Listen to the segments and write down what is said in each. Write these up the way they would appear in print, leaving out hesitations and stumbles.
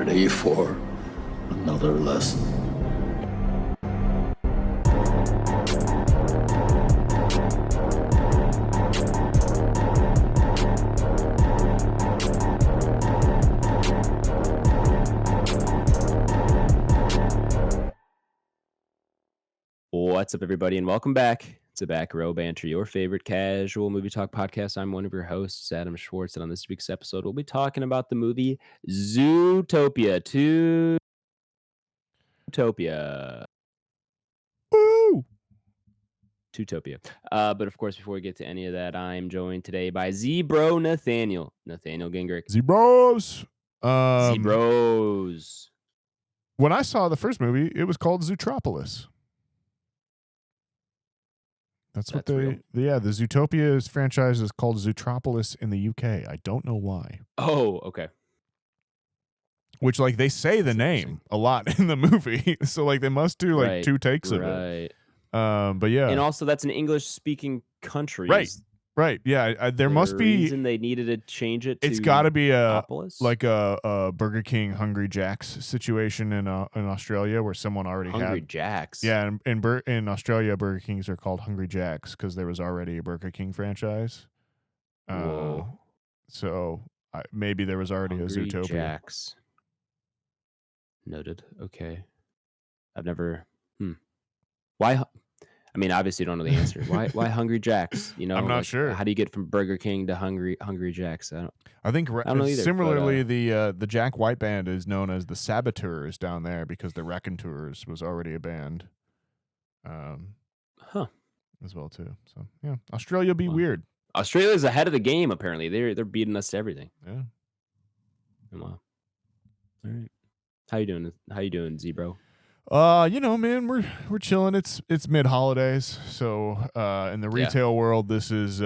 ready for another lesson? What's up, everybody, and welcome back to Back Row Banter, your favorite casual movie talk podcast. I'm one of your hosts, Adam Schwartz, and on this week's episode, we'll be talking about the movie Zootopia. Woo! Zootopia. But of course, before we get to any of that, I'm joined today by Z-Bro Nathaniel Gingrich. Z-Bros. Z-Bros. When I saw the first movie, it was called Zootropolis. That's what the Zootopia franchise is called Zootropolis in the UK. I don't know why. Oh, okay. Which, like, they say the name a lot in the movie, so like they must do like two takes of it. But yeah, and also that's an English-speaking country, right. Yeah, there must be reason they needed to change it. It's got to be a Burger King Hungry Jack's situation in Australia where someone already Hungry Jack's. Yeah, in Australia, Burger Kings are called Hungry Jack's because there was already a Burger King franchise. Whoa. So maybe there was already Hungry a Zootopia. Jack's. Noted. Okay. I've never. Why? I mean, obviously, you don't know the answer. Why Hungry Jack's? You know, I'm not sure. How do you get from Burger King to Hungry Jack's? I don't know either. Similarly, the Jack White band is known as the Saboteurs down there because the Raconteurs was already a band. As well too. So yeah, Australia be weird. Australia's ahead of the game. Apparently, they're beating us to everything. Yeah. Wow. All right. How you doing, Z-Bro? Man, we're chilling. It's mid-holidays, so in the retail world, this is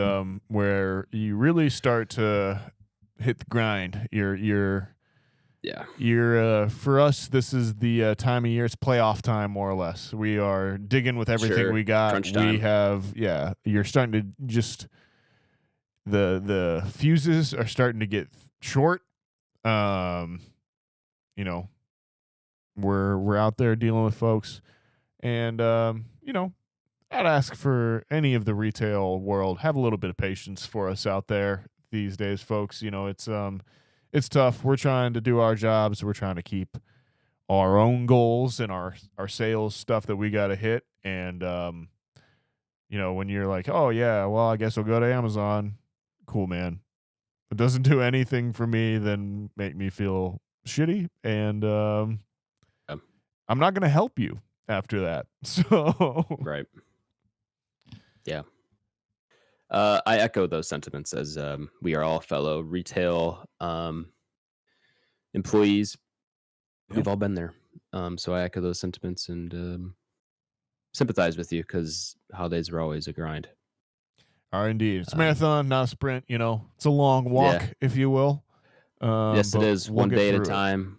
where you really start to hit the grind. You're for us, this is the time of year. It's playoff time, more or less. We are digging with everything we got. Crunch time. We have you're starting to just the fuses are starting to get short. We're out there dealing with folks, and I'd ask for any of the retail world, have a little bit of patience for us out there these days, folks. It's tough. We're trying to do our jobs. We're trying to keep our own goals and our sales stuff that we got to hit. And when you're like, oh yeah, well, I guess I'll go to Amazon. Cool, man. It doesn't do anything for me than make me feel shitty, and I'm not going to help you after that. So right. Yeah. I echo those sentiments as we are all fellow retail employees. Yep. We've all been there. So I echo those sentiments and sympathize with you because holidays are always a grind. Are indeed. It's a marathon, not a sprint. It's a long walk, if you will. Yes, it is. One day at a time.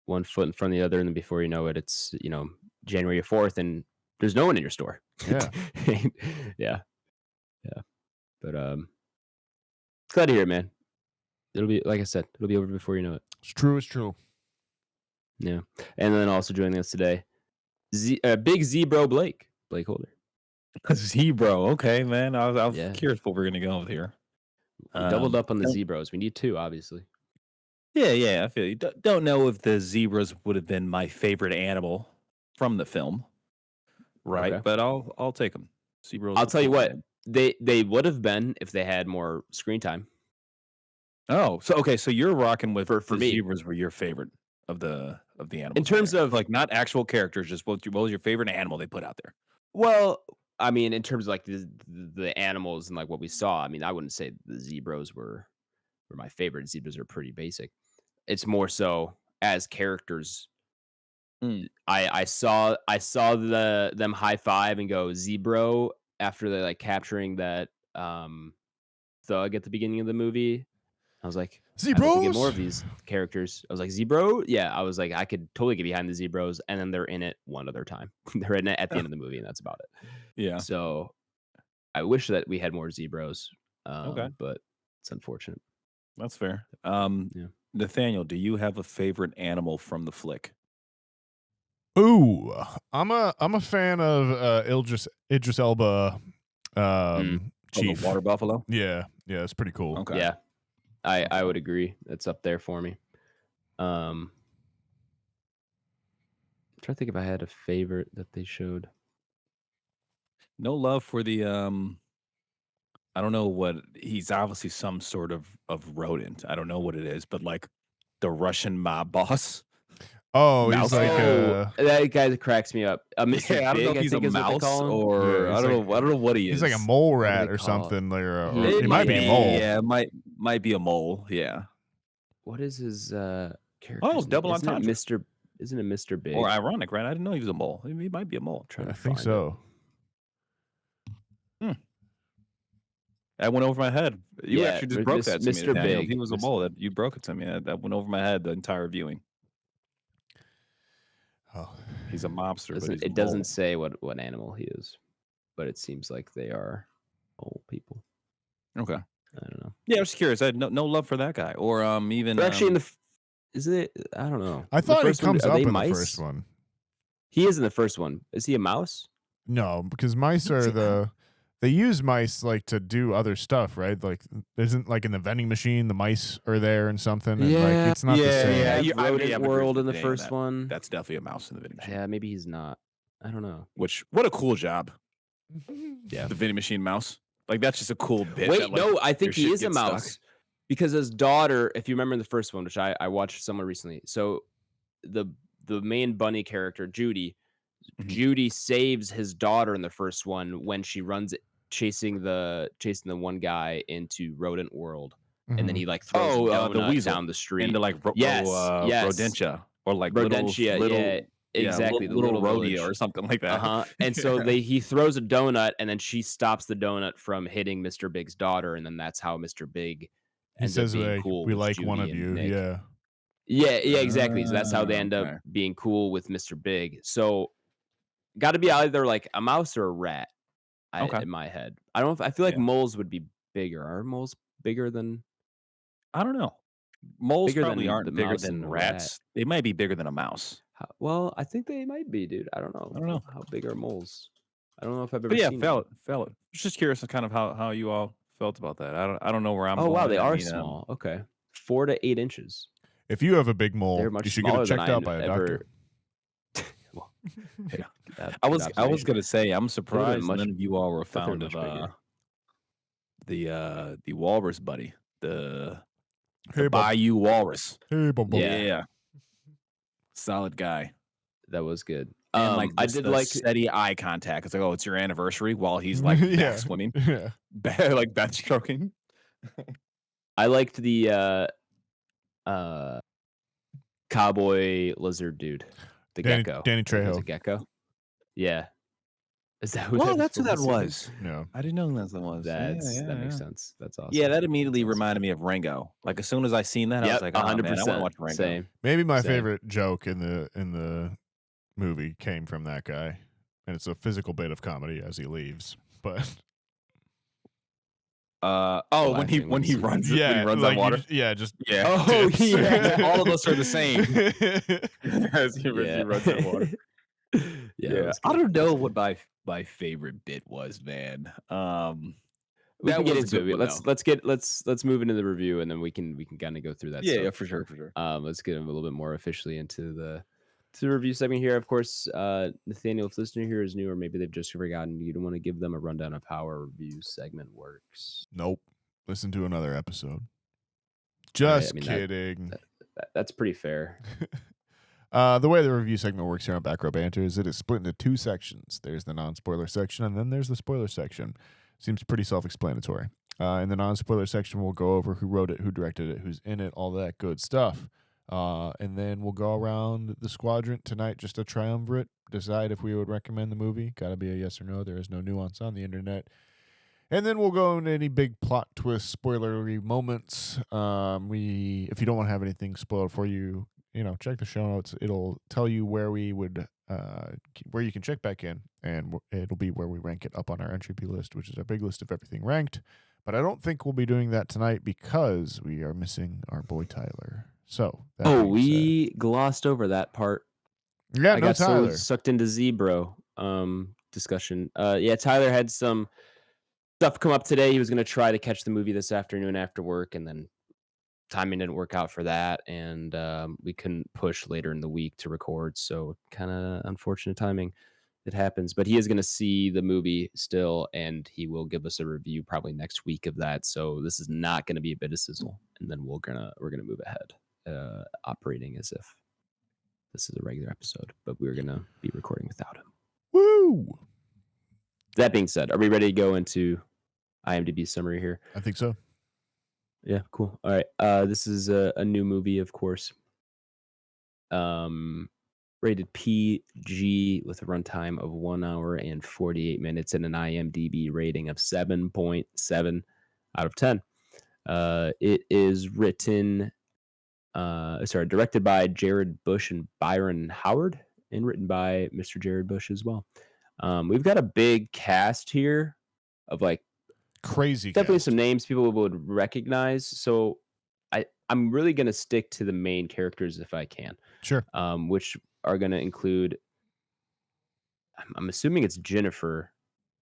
One foot in front of the other, and then before you know it, it's January 4th, and there's no one in your store. Yeah, yeah. But glad to hear it, man. It'll be, like I said, it'll be over before you know it. It's true. Yeah, and then also joining us today, big Z-Bro BlakeHolder. Z-Bro, okay, man. I was curious what we're gonna go with here. Doubled up on the Z-Bros. We need two, obviously. Yeah, I feel you. Don't know if the zebras would have been my favorite animal from the film, right? Okay. But I'll take them. Zebras. I'll tell you what, they would have been if they had more screen time. Oh, so you're rocking with for me. Zebras were your favorite of the animals in terms of like not actual characters, just what was your favorite animal they put out there? Well, I mean, in terms of like the animals and like what we saw, I mean, I wouldn't say the zebras were my favorite. Zebras are pretty basic. It's more so as characters. I saw them high five and go Z-Bro after they like capturing that thug at the beginning of the movie. I was like, Z-Bros? I hope we get more of these characters. I was like, Z-Bro? Yeah, I was like, I could totally get behind the Z-Bros, and then they're in it one other time. They're in it at the end of the movie, and that's about it. Yeah. So I wish that we had more Z-Bros. Okay. But it's unfortunate. That's fair. Nathaniel, do you have a favorite animal from the flick? Ooh, I'm a fan of Idris Elba, Mm. Chief. The water buffalo? Yeah, it's pretty cool. Okay. Yeah, I would agree. It's up there for me. I'm trying to think if I had a favorite that they showed. No love for the I don't know what he's obviously some sort of rodent. I don't know what it is, but like the Russian mob boss. Oh, Mouse he's like That guy that cracks me up. Mr. Yeah, I don't know Big, if he's a think is what they mouse call him. or Yeah, I don't know. I don't know what he is. he's like a mole What do rat they or call it? something. Or He- it might be a mole. Yeah, might be a mole. Yeah. What is his character? Oh, double entendre. Isn't it Mr. Big? Or ironic, right? I didn't know he was a mole. He might be a mole. Trying I to think find so. That went over my head. You Yeah, actually just broke that to me. Mr. Nathaniel. Big. He was a mole. That you broke it to me. That went over my head the entire viewing. Oh. He's a mobster. But he's a It doesn't mole. say what animal he is, but it seems like they are old people. Okay. I don't know. Yeah, I was just curious. I had no love for that guy, or even. But actually, isn't it? I don't know. I The thought he first one, comes are up they in mice? the first one. He is in the first one. Is he a mouse? No, because mice are they use mice like to do other stuff, right? Like, isn't like in the vending machine the mice are there and something? And like it's not the same. Yeah, You- I would Rodent have agreed World with in the Nathaniel on first that. one. That's definitely a mouse in the vending machine. Yeah, maybe he's not. I don't know. What a cool job. Yeah. The vending machine mouse. Like that's just a cool bit. Wait, that, like, no, I think your he shit is a gets stuck. mouse because his daughter, if you remember in the first one, which I watched somewhere recently. So the main bunny character, Judy, Mhm. Judy saves his daughter in the first one when she runs chasing the one guy into Rodent World, and then he like throws a donut the weasel down the street. into like Yes. rodentia or like Rodentia, little, yeah, exactly, the little little rodeo village. or something like that. And so he throws a donut, and then she stops the donut from hitting Mr. Big's daughter, and then that's how Mr. Big He ends up says being like, cool. we with like one Judy of and you. Nick. Yeah. Yeah, exactly. So that's how they end Okay. up being cool with Mr. Big. So got to be either like a mouse or a rat. Okay. In my head, I don't. I feel like Yeah. moles would be bigger. Are moles bigger than? I don't know. Moles Bigger probably than aren't the bigger mouse than and the rats. They might be bigger than a mouse. Well, I think they might be, dude. I don't know. How big are moles? I don't know if I've ever But yeah, seen valid. Just curious on kind of how you all felt about that. I don't know where I'm Oh going. wow, they I are mean, small. Okay, 4 to 8 inches. If you have a big They're mole, much you should get smaller it than checked I out by a doctor. Well, yeah, I was gonna say I'm surprised much- none of you all were thought they were found of much the walrus buddy, the Hey, bub. Bayou walrus. Hey, bub. Yeah. Solid guy. that was good. And like I just did the like steady eye contact. It's like, oh, it's your anniversary while he's like Yeah. back swimming, Yeah. like back stroking. I liked the cowboy lizard dude, the gecko. Danny I think it was Trejo. a gecko. Yeah, is that who? Oh, that that's who that was? was. No. I didn't know that was. That makes sense. That's awesome. Yeah, that immediately That's awesome. reminded me of Rango. Like as soon as I seen that, I was like, oh, 100%. man, I want to watch Rango. Same. Maybe my Same. favorite joke in the movie came from that guy, and it's a physical bit of comedy as he leaves. But when he Laughing runs yeah, when he runs like on water. yeah, just Yeah. Oh, dips. yeah. All of us are the same. As he Yeah. runs on water. Yeah, that was I good. don't know what my favorite bit was, man. We that can get was a into good it. one, Let's move into the review, and then we can kind of go through that. stuff. for sure. Let's get a little bit more officially into the review segment here. Of course, Nathaniel, if listener here is new, or maybe they've just forgotten, you don't want to give them a rundown of how our review segment works. Nope. Listen to another episode. All right, Just I mean, kidding. That's pretty fair. The way the review segment works here on Back Row Banter is it is split into two sections. There's the non-spoiler section, and then there's the spoiler section. Seems pretty self-explanatory. In the non-spoiler section, we'll go over who wrote it, who directed it, who's in it, all that good stuff. And then we'll go around the squadron tonight, just a triumvirate, decide if we would recommend the movie. Got to be a yes or no. There is no nuance on the internet. And then we'll go into any big plot twist, spoilery moments. If you don't want to have anything spoiled for you, check the show notes. It'll tell you where we would, where you can check back in, and it'll be where we rank it up on our Entropy list, which is our big list of everything ranked. But I don't think we'll be doing that tonight because we are missing our boy Tyler. So that Oh, being we glossed over that part. said, yeah, I no got so Tyler. sucked into Zebro discussion. Yeah, Tyler had some stuff come up today. He was going to try to catch the movie this afternoon after work, and then timing didn't work out for that, and we couldn't push later in the week to record, so kind of unfortunate timing. It happens, but he is going to see the movie still, and he will give us a review probably next week of that. So this is not going to be a bit of sizzle, and then we're gonna move ahead, operating as if this is a regular episode, but we're gonna be recording without him. Woo! That being said, are we ready to go into IMDb summary here? I think so. Yeah, cool. All right. This is a new movie, of course. Rated PG with a runtime of 1 hour and 48 minutes and an IMDb rating of 7.7 out of 10. It is directed by Jared Bush and Byron Howard, and written by Mr. Jared Bush as well. We've got a big cast here of like Crazy definitely cast. some names people would recognize. So I'm really going to stick to the main characters if I can. Sure. Which are going to include, I'm assuming it's Jennifer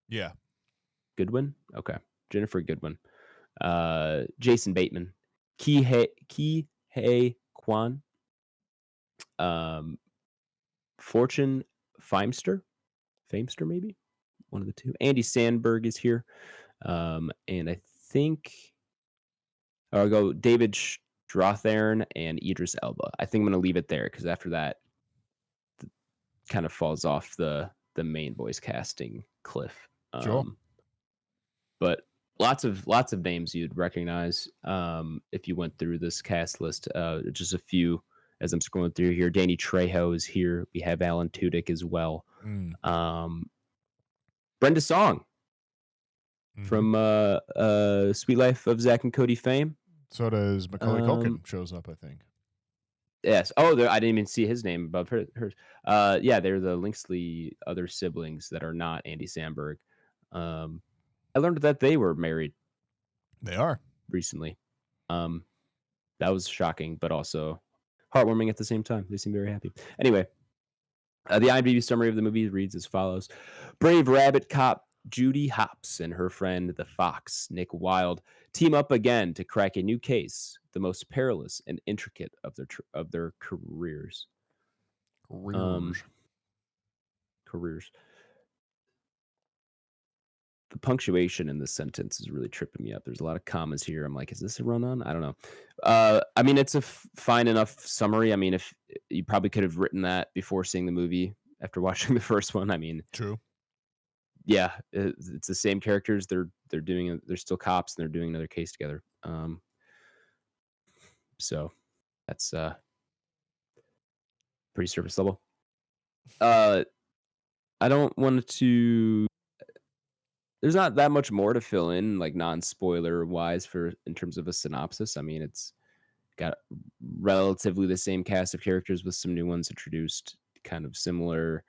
Yeah. Goodwin. Okay. Jennifer Goodwin. Jason Bateman. Ki-hei Kwan. Fortune Famester maybe? One of the two. Andy Sandberg is here. And I think I'll go David Strathairn and Idris Elba. I think I'm going to leave it there because after that, kind of falls off the main voice casting cliff. Sure. But lots of names you'd recognize if you went through this cast list. Just a few as I'm scrolling through here. Danny Trejo is here. We have Alan Tudyk as well. Brenda Song from Sweet Life of Zach and Cody fame. So does Macaulay Culkin shows up, I think. Yes. Oh, I didn't even see his name above hers. Yeah, they're the Linksley other siblings that are not Andy Samberg. I learned that they were married. They are recently. That was shocking, but also heartwarming at the same time. They seem very happy. Anyway, the IMDb summary of the movie reads as follows: Brave rabbit cop Judy Hopps and her friend the fox Nick Wilde team up again to crack a new case, the most perilous and intricate of their careers. Careers. The punctuation in this sentence is really tripping me up. There's a lot of commas here. I'm like, is this a run-on? I don't know. I mean, it's a fine enough summary. I mean, if you probably could have written that before seeing the movie after watching the first one. I mean, true. Yeah, it's the same characters. They're still cops and they're doing another case together. So that's pretty surface level. I don't want to. There's not that much more to fill in, like non-spoiler wise, in terms of a synopsis. I mean, it's got relatively the same cast of characters with some new ones introduced, kind of similar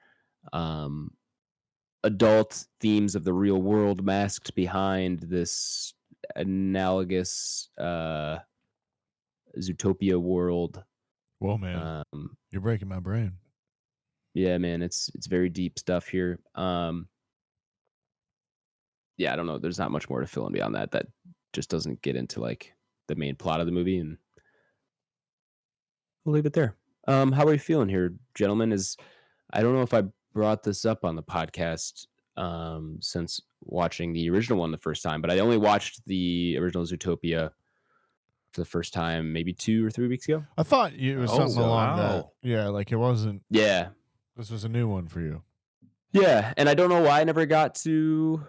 adult themes of the real world masked behind this analogous Zootopia world. Whoa, man, you're breaking my brain. Yeah, man, it's very deep stuff here. Yeah, I don't know. There's not much more to fill in beyond that. That just doesn't get into like the main plot of the movie, and we'll leave it there. How are you feeling here, gentlemen? I don't know if I brought this up on the podcast since watching the original one the first time, but I only watched the original Zootopia for the first time maybe 2 or 3 weeks ago. I thought it was something along that. Yeah, like it wasn't. Yeah. This was a new one for you. Yeah, and I don't know why I never got to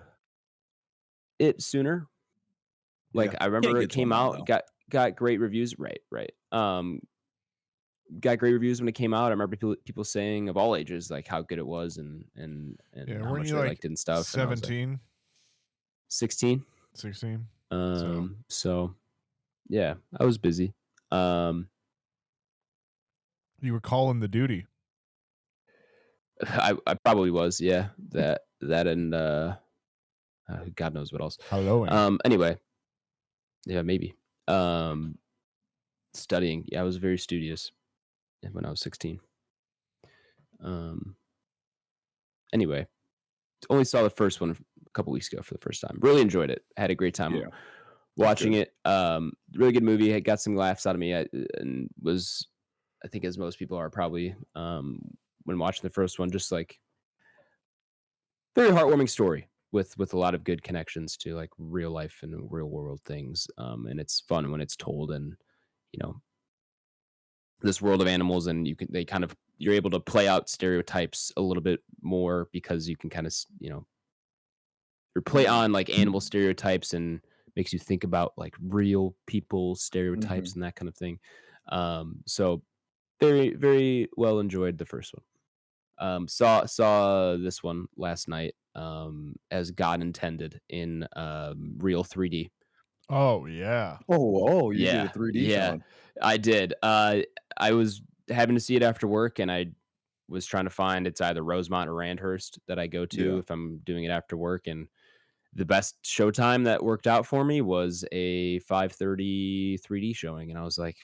it sooner. Like I remember it came out, got great reviews. Right. Got great reviews when it came out. I remember people saying of all ages like how good it was and how much they liked it and stuff. 17, 16. So yeah, I was busy. You were calling the duty. I probably was. Yeah, that and God knows what else. Hello. Anyway, yeah, maybe. studying. Yeah, I was very studious when I was 16. Anyway, only saw the first one a couple weeks ago for the first time. Really enjoyed it. Had a great time Yeah, watching good. it. Really good movie. It got some laughs out of me. And was, I think, as most people are probably, when watching the first one, just like very heartwarming story with a lot of good connections to like real life and real world things. And it's fun when it's told in, you know, this world of animals, and you're able to play out stereotypes a little bit more because you can kind of, or play on like animal stereotypes, and makes you think about like real people stereotypes and that kind of thing. So very, very well enjoyed the first one. Saw this one last night, as God intended in real 3D. Oh yeah. Oh, you did Yeah, a 3D yeah, showing. I did. I was having to see it after work, and I was trying to find, it's either Rosemont or Randhurst that I go to Yeah. if I'm doing it after work, and the best showtime that worked out for me was a 5:30 3D showing, and I was like,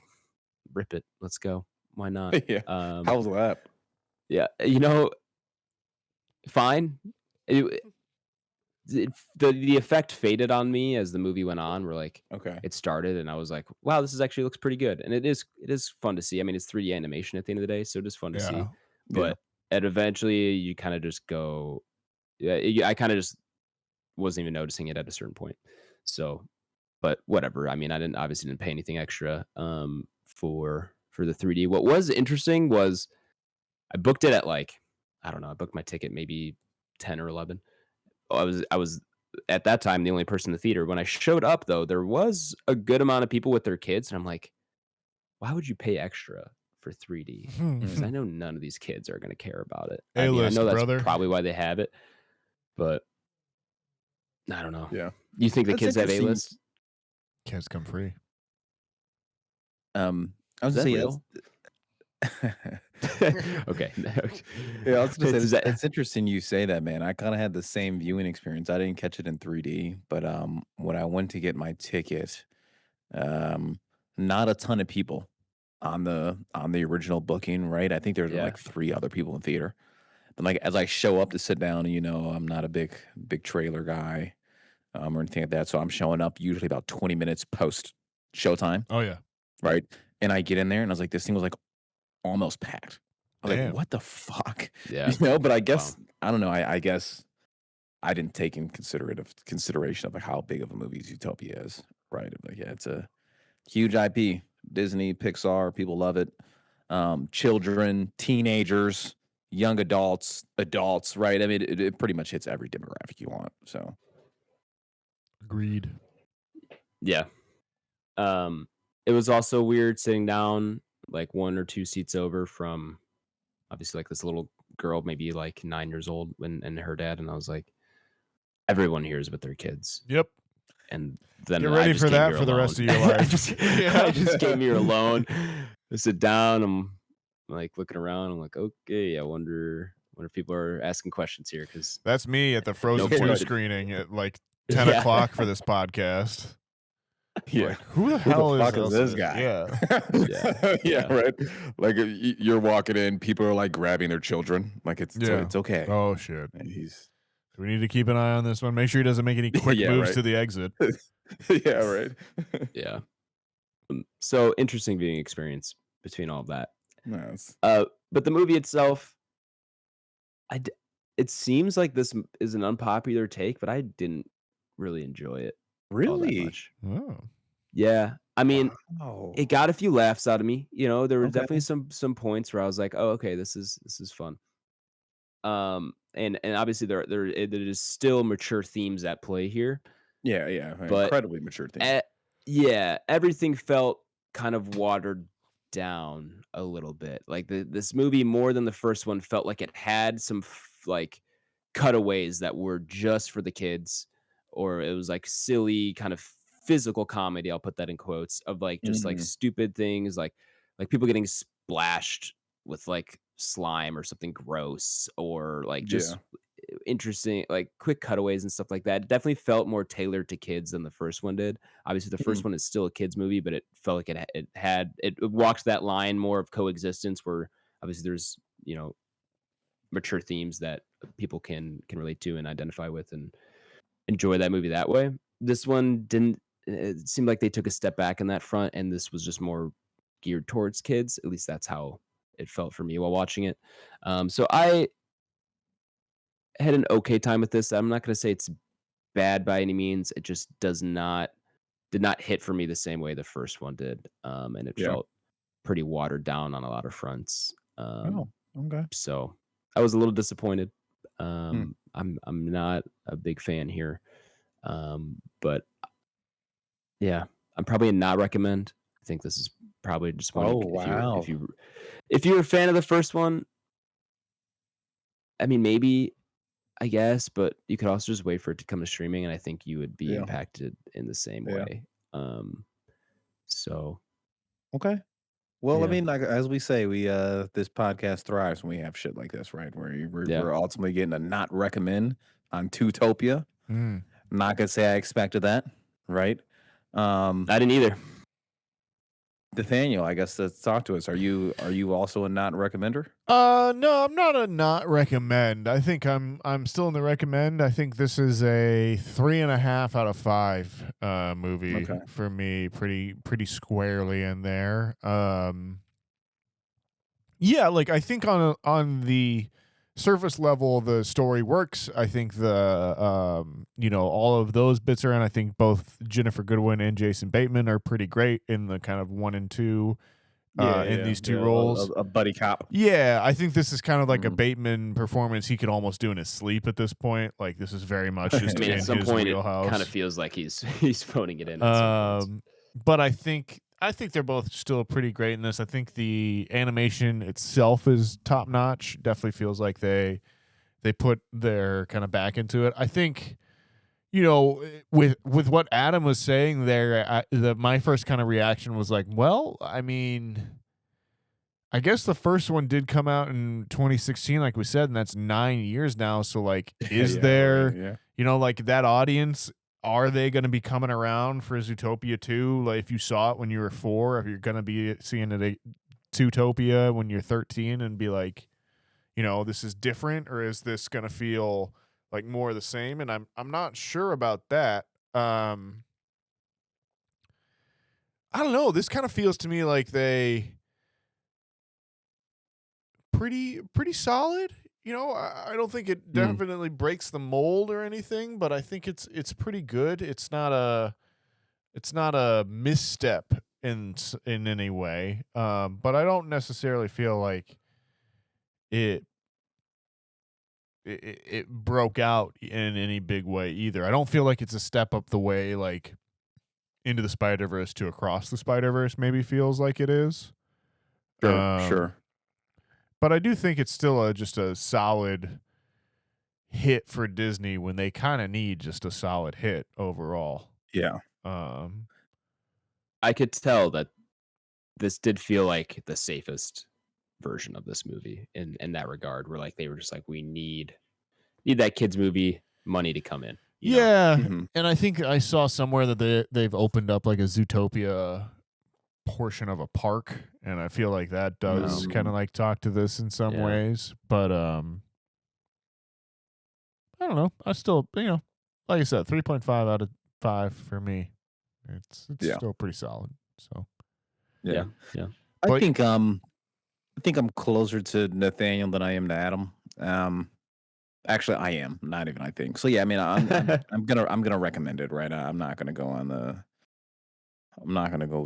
"Rip it, let's go. Why not?" Yeah. How was that? Yeah, fine. The effect faded on me as the movie went on. Where like Okay. it started, and I was like, "Wow, this is actually looks pretty good," and it is fun to see. I mean, it's 3D animation at the end of the day, so it is fun to see. Yeah. But and eventually, you kind of just go, yeah. I kind of just wasn't even noticing it at a certain point. So, but whatever. I mean, I obviously didn't pay anything extra for the 3D. What was interesting was I booked it at like, I don't know, I booked my ticket maybe 10 or 11. I was at that time the only person in the theater. When I showed up though, there was a good amount of people with their kids, and I'm like, why would you pay extra for 3D? Because I know none of these kids are going to care about it. I mean, I A-list, know that's brother. probably why they have it, but I don't know. Yeah. You think the That's kids have interesting. A-list? Kids come free. I was Is that gonna say real? Okay. yeah, I was gonna say Is that- it's interesting you say that, man. I kind of had the same viewing experience. I didn't catch it in 3D, but when I went to get my ticket, not a ton of people on the original booking, right? I think there were Yeah. like 3 other people in theater. But like as I show up to sit down, and I'm not a big trailer guy, or anything like that. So I'm showing up usually about 20 minutes post showtime, Oh yeah. right? And I get in there and I was like, this thing was like almost packed. I was Damn. like, what the fuck? Yeah. But I guess I don't know. I guess I didn't take in consideration of like how big of a movie Zootopia is, right? Like, yeah, it's a huge IP. Disney, Pixar, people love it. Children, teenagers, young adults, right? I mean, it pretty much hits every demographic you want. So Agreed. Yeah. It was also weird sitting down like 1 or 2 seats over from obviously like this little girl, maybe like 9 years old, and her dad, and I was like, everyone here is with their kids. Yep. And then Get I ready just for came that here for the rest of alone. your life. I just came here alone. I sit down. I'm like looking around. I'm like, okay, I wonder if people are asking questions here, because That's me at the Frozen No 2 point. screening at like 10 Yeah. o'clock for this podcast. yeah. Like, who the Who hell the fuck is this this guy? Yeah. Yeah, right. Like you're walking in, people are like grabbing their children. Like it's okay. Oh shit. And he's We need to keep an eye on this one. Make sure he doesn't make any quick Yeah, moves right. to the exit. yeah, right. Yeah. So interesting viewing experience between all of that. Nice. But the movie itself, it seems like this is an unpopular take, but I didn't really enjoy it all that Really? much. Oh. Yeah, I mean, Wow. it got a few laughs out of me. There were Okay. definitely some points where I was like, "Oh, okay, this is fun." And obviously there is still mature themes at play here, Yeah. but Incredibly mature thing. yeah, everything felt kind of watered down a little bit. Like this movie, more than the first one, felt like it had some like cutaways that were just for the kids, or it was like silly kind of physical comedy. I'll put that in quotes, of like just like stupid things, like people getting splashed with like slime or something gross, or like just interesting, like quick cutaways and stuff like that. It definitely felt more tailored to kids than the first one did. Obviously, the first Mm. one is still a kids movie, but it felt like it walked that line more of coexistence, where obviously there's mature themes that people can relate to and identify with and enjoy that movie that way. This one didn't. It seemed like they took a step back in that front, and this was just more geared towards kids. At least that's how it felt for me while watching it. So I had an okay time with this. I'm not going to say it's bad by any means. It just did not hit for me the same way the first one did, and it Yeah. felt pretty watered down on a lot of fronts. Oh, okay. So I was a little disappointed. Hmm. I'm not a big fan here, but yeah, I'm probably a not recommend. I think this is probably just one. Oh, If wow. you're a fan of the first one, I mean, maybe, I guess, but you could also just wait for it to come to streaming, and I think you would be Yeah. impacted in the same Yeah. way. So Okay. Well, I Yeah. mean, like as we say, we this podcast thrives when we have shit like this, right? Where Yeah. we're ultimately getting a not recommend on Zootopia. Mm. Not gonna say I expected that, right? I didn't either. Nathaniel, I guess let's talk to us. Are you also a not recommender? No, I'm not a not recommend. I think I'm still in the recommend. I think this is a 3.5 out of 5 movie Okay. for me, pretty squarely in there. Yeah, like I think on the surface level the story works. I think the all of those bits are in. I think both Jennifer Goodwin and Jason Bateman are pretty great in the kind of 1 and 2 in these two roles. A buddy cop. Yeah, I think this is kind of like a Mhm. Bateman performance he could almost do in his sleep at this point. Like this is very much just I mean, in at some his point, wheelhouse. it kind of feels like he's phoning it in. At some points. But I think they're both still pretty great in this. I think the animation itself is top notch. Definitely feels like they put their kind of back into it. I think with what Adam was saying there, my first kind of reaction was like, well, I mean, I guess the first one did come out in 2016, like we said, and that's 9 years now. So, like, is Yeah, there, yeah. like that audience? Are they going to be coming around for Zootopia 2? Like, if you saw it when you were 4, if you're going to be seeing it at Zootopia when you're 13 and be like, this is different, or is this going to feel like more of the same? And I'm not sure about that. I don't know. This kind of feels to me like they pretty solid. I don't think it definitely breaks the mold or anything, but I think it's pretty good. It's not a misstep in any way. But I don't necessarily feel like it broke out in any big way either. I don't feel like it's a step up the way like Into the Spider-Verse to Across the Spider-Verse maybe feels like it is. Sure. But I do think it's still just a solid hit for Disney when they kind of need just a solid hit overall. Yeah. I could tell that this did feel like the safest version of this movie in that regard, where like they were just like, we need that kids movie money to come in. Yeah, Mhm. and I think I saw somewhere that they've opened up like a Zootopia portion of a park, and I feel like that does kind of like talk to this in some ways. But I don't know. I still, like I said, 3.5 out of 5 for me. It's still pretty solid. So Yeah. I think I'm closer to Nathaniel than I am to Adam. Actually, I am not even. I think so. Yeah, I mean, I'm gonna recommend it. Right, I'm not gonna go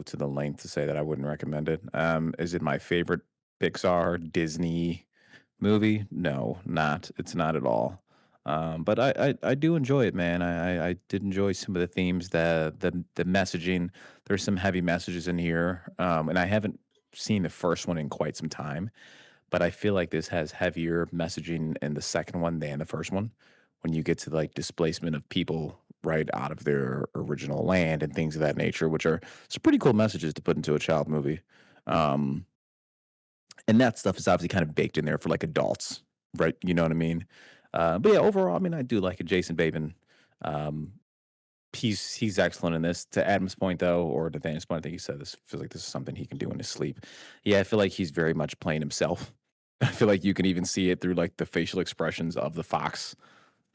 to the length to say that I wouldn't recommend it. Is it my favorite Pixar Disney movie? No, not. It's not at all. But I do enjoy it, man. I did enjoy some of the themes, the messaging. There's some heavy messages in here, and I haven't seen the first one in quite some time. But I feel like this has heavier messaging in the second one than the first one. When you get to like displacement of people right out of their original land and things of that nature, which are some pretty cool messages to put into a child movie. And that stuff is obviously kind of baked in there for like adults, right? You know what I mean? But yeah, overall, I mean, I do like it. Jason Bateman, um, he's excellent in this. To Adam's point, though, or to Nathaniel's point, I think he said this feels like this is something he can do in his sleep. Yeah, I feel like he's very much playing himself. I feel like you can even see it through like the facial expressions of the fox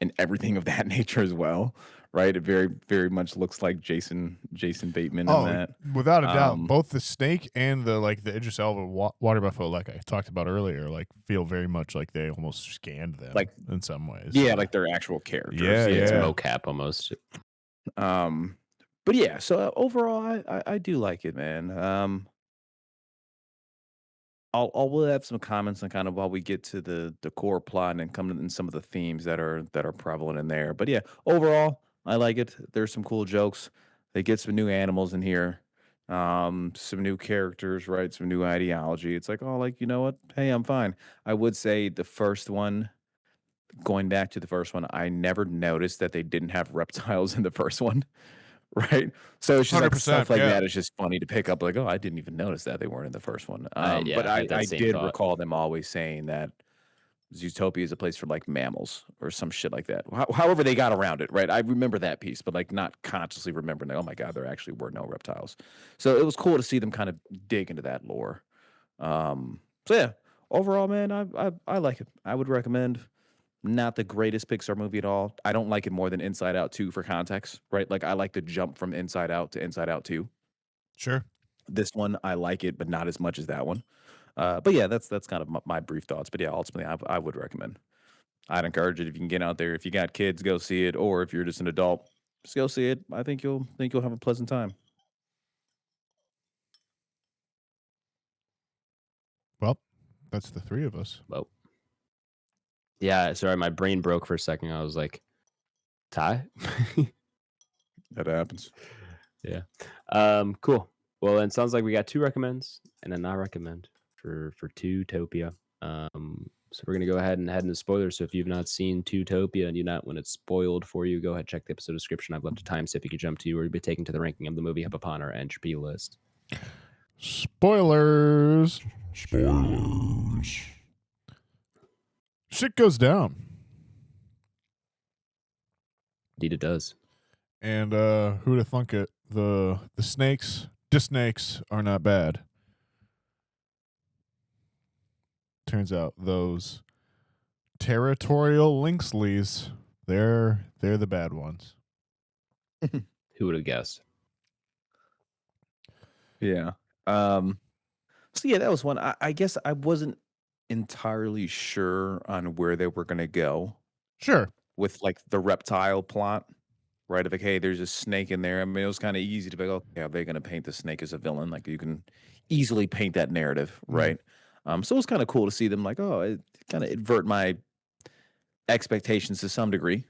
and everything of that nature as well, right? It very much looks like Jason Bateman in Oh, that. without a doubt, Um, both the snake and the Idris Elba water buffalo, like I talked about earlier, like feel very much like they almost scanned them, Like, in some ways. yeah, like they're actual characters. Yeah, It's yeah. mocap almost. Um, but yeah, so overall, I do like it, man. We'll have some comments on kind of while we get to the core plot and come in some of the themes that are prevalent in there. But yeah, overall, I like it. There's some cool jokes. They get some new animals in here, some new characters, right? Some new ideology. It's like, oh, like you know what? Hey, I'm fine. I would say the first one, going back to the first one, I never noticed that they didn't have reptiles in the first one. Right? So it's just like 100%, stuff like yeah. that. It's just funny to pick up, like, oh, I didn't even notice that they weren't in the first one. But Yeah, I had that I same did thought. recall them always saying that Zootopia is a place for like mammals or some shit like that. However, they got around it, right? I remember that piece, but like not consciously remembering, that, oh my God, there actually were no reptiles. So it was cool to see them kind of dig into that lore. So yeah, overall, man, I like it. I would recommend. Not the greatest Pixar movie at all. I don't like it more than Inside Out 2 for context, right? Like I like the jump from Inside Out to Inside Out 2. Sure. This one I like it, but not as much as that one. But yeah, that's kind of my brief thoughts. But yeah, ultimately I would recommend. I'd encourage it if you can get out there. If you got kids, go see it, or if you're just an adult, just go see it. I think you'll have a pleasant time. Well, that's the three of us. Well, yeah, sorry, my brain broke for a second. I was like, Ty? That happens. Yeah. Cool. Well, then sounds like we got 2 recommends and a not recommend for Zootopia. So we're gonna go ahead and head into spoilers. So if you've not seen Zootopia and you not when it's spoiled for you, go ahead check the episode description. I've left a timestamp you can jump to where you'll be taken to the ranking of the movie up upon our entropy list. Spoilers. Shit goes down. Indeed, it does. And who'd have thunk it? The snakes, snakes are not bad. Turns out those territorial lynxleys, they're the bad ones. Who would have guessed? Yeah. So yeah, that was one. I guess I wasn't entirely sure on where they were gonna go Sure. with like the reptile plot, right? Of like, hey, there's a snake in there. I mean, it was kind of easy to be like, okay, are they gonna paint the snake as a villain? Like you can easily paint that narrative, right? So it was kind of cool to see them like, oh, it kind of invert my expectations to some degree,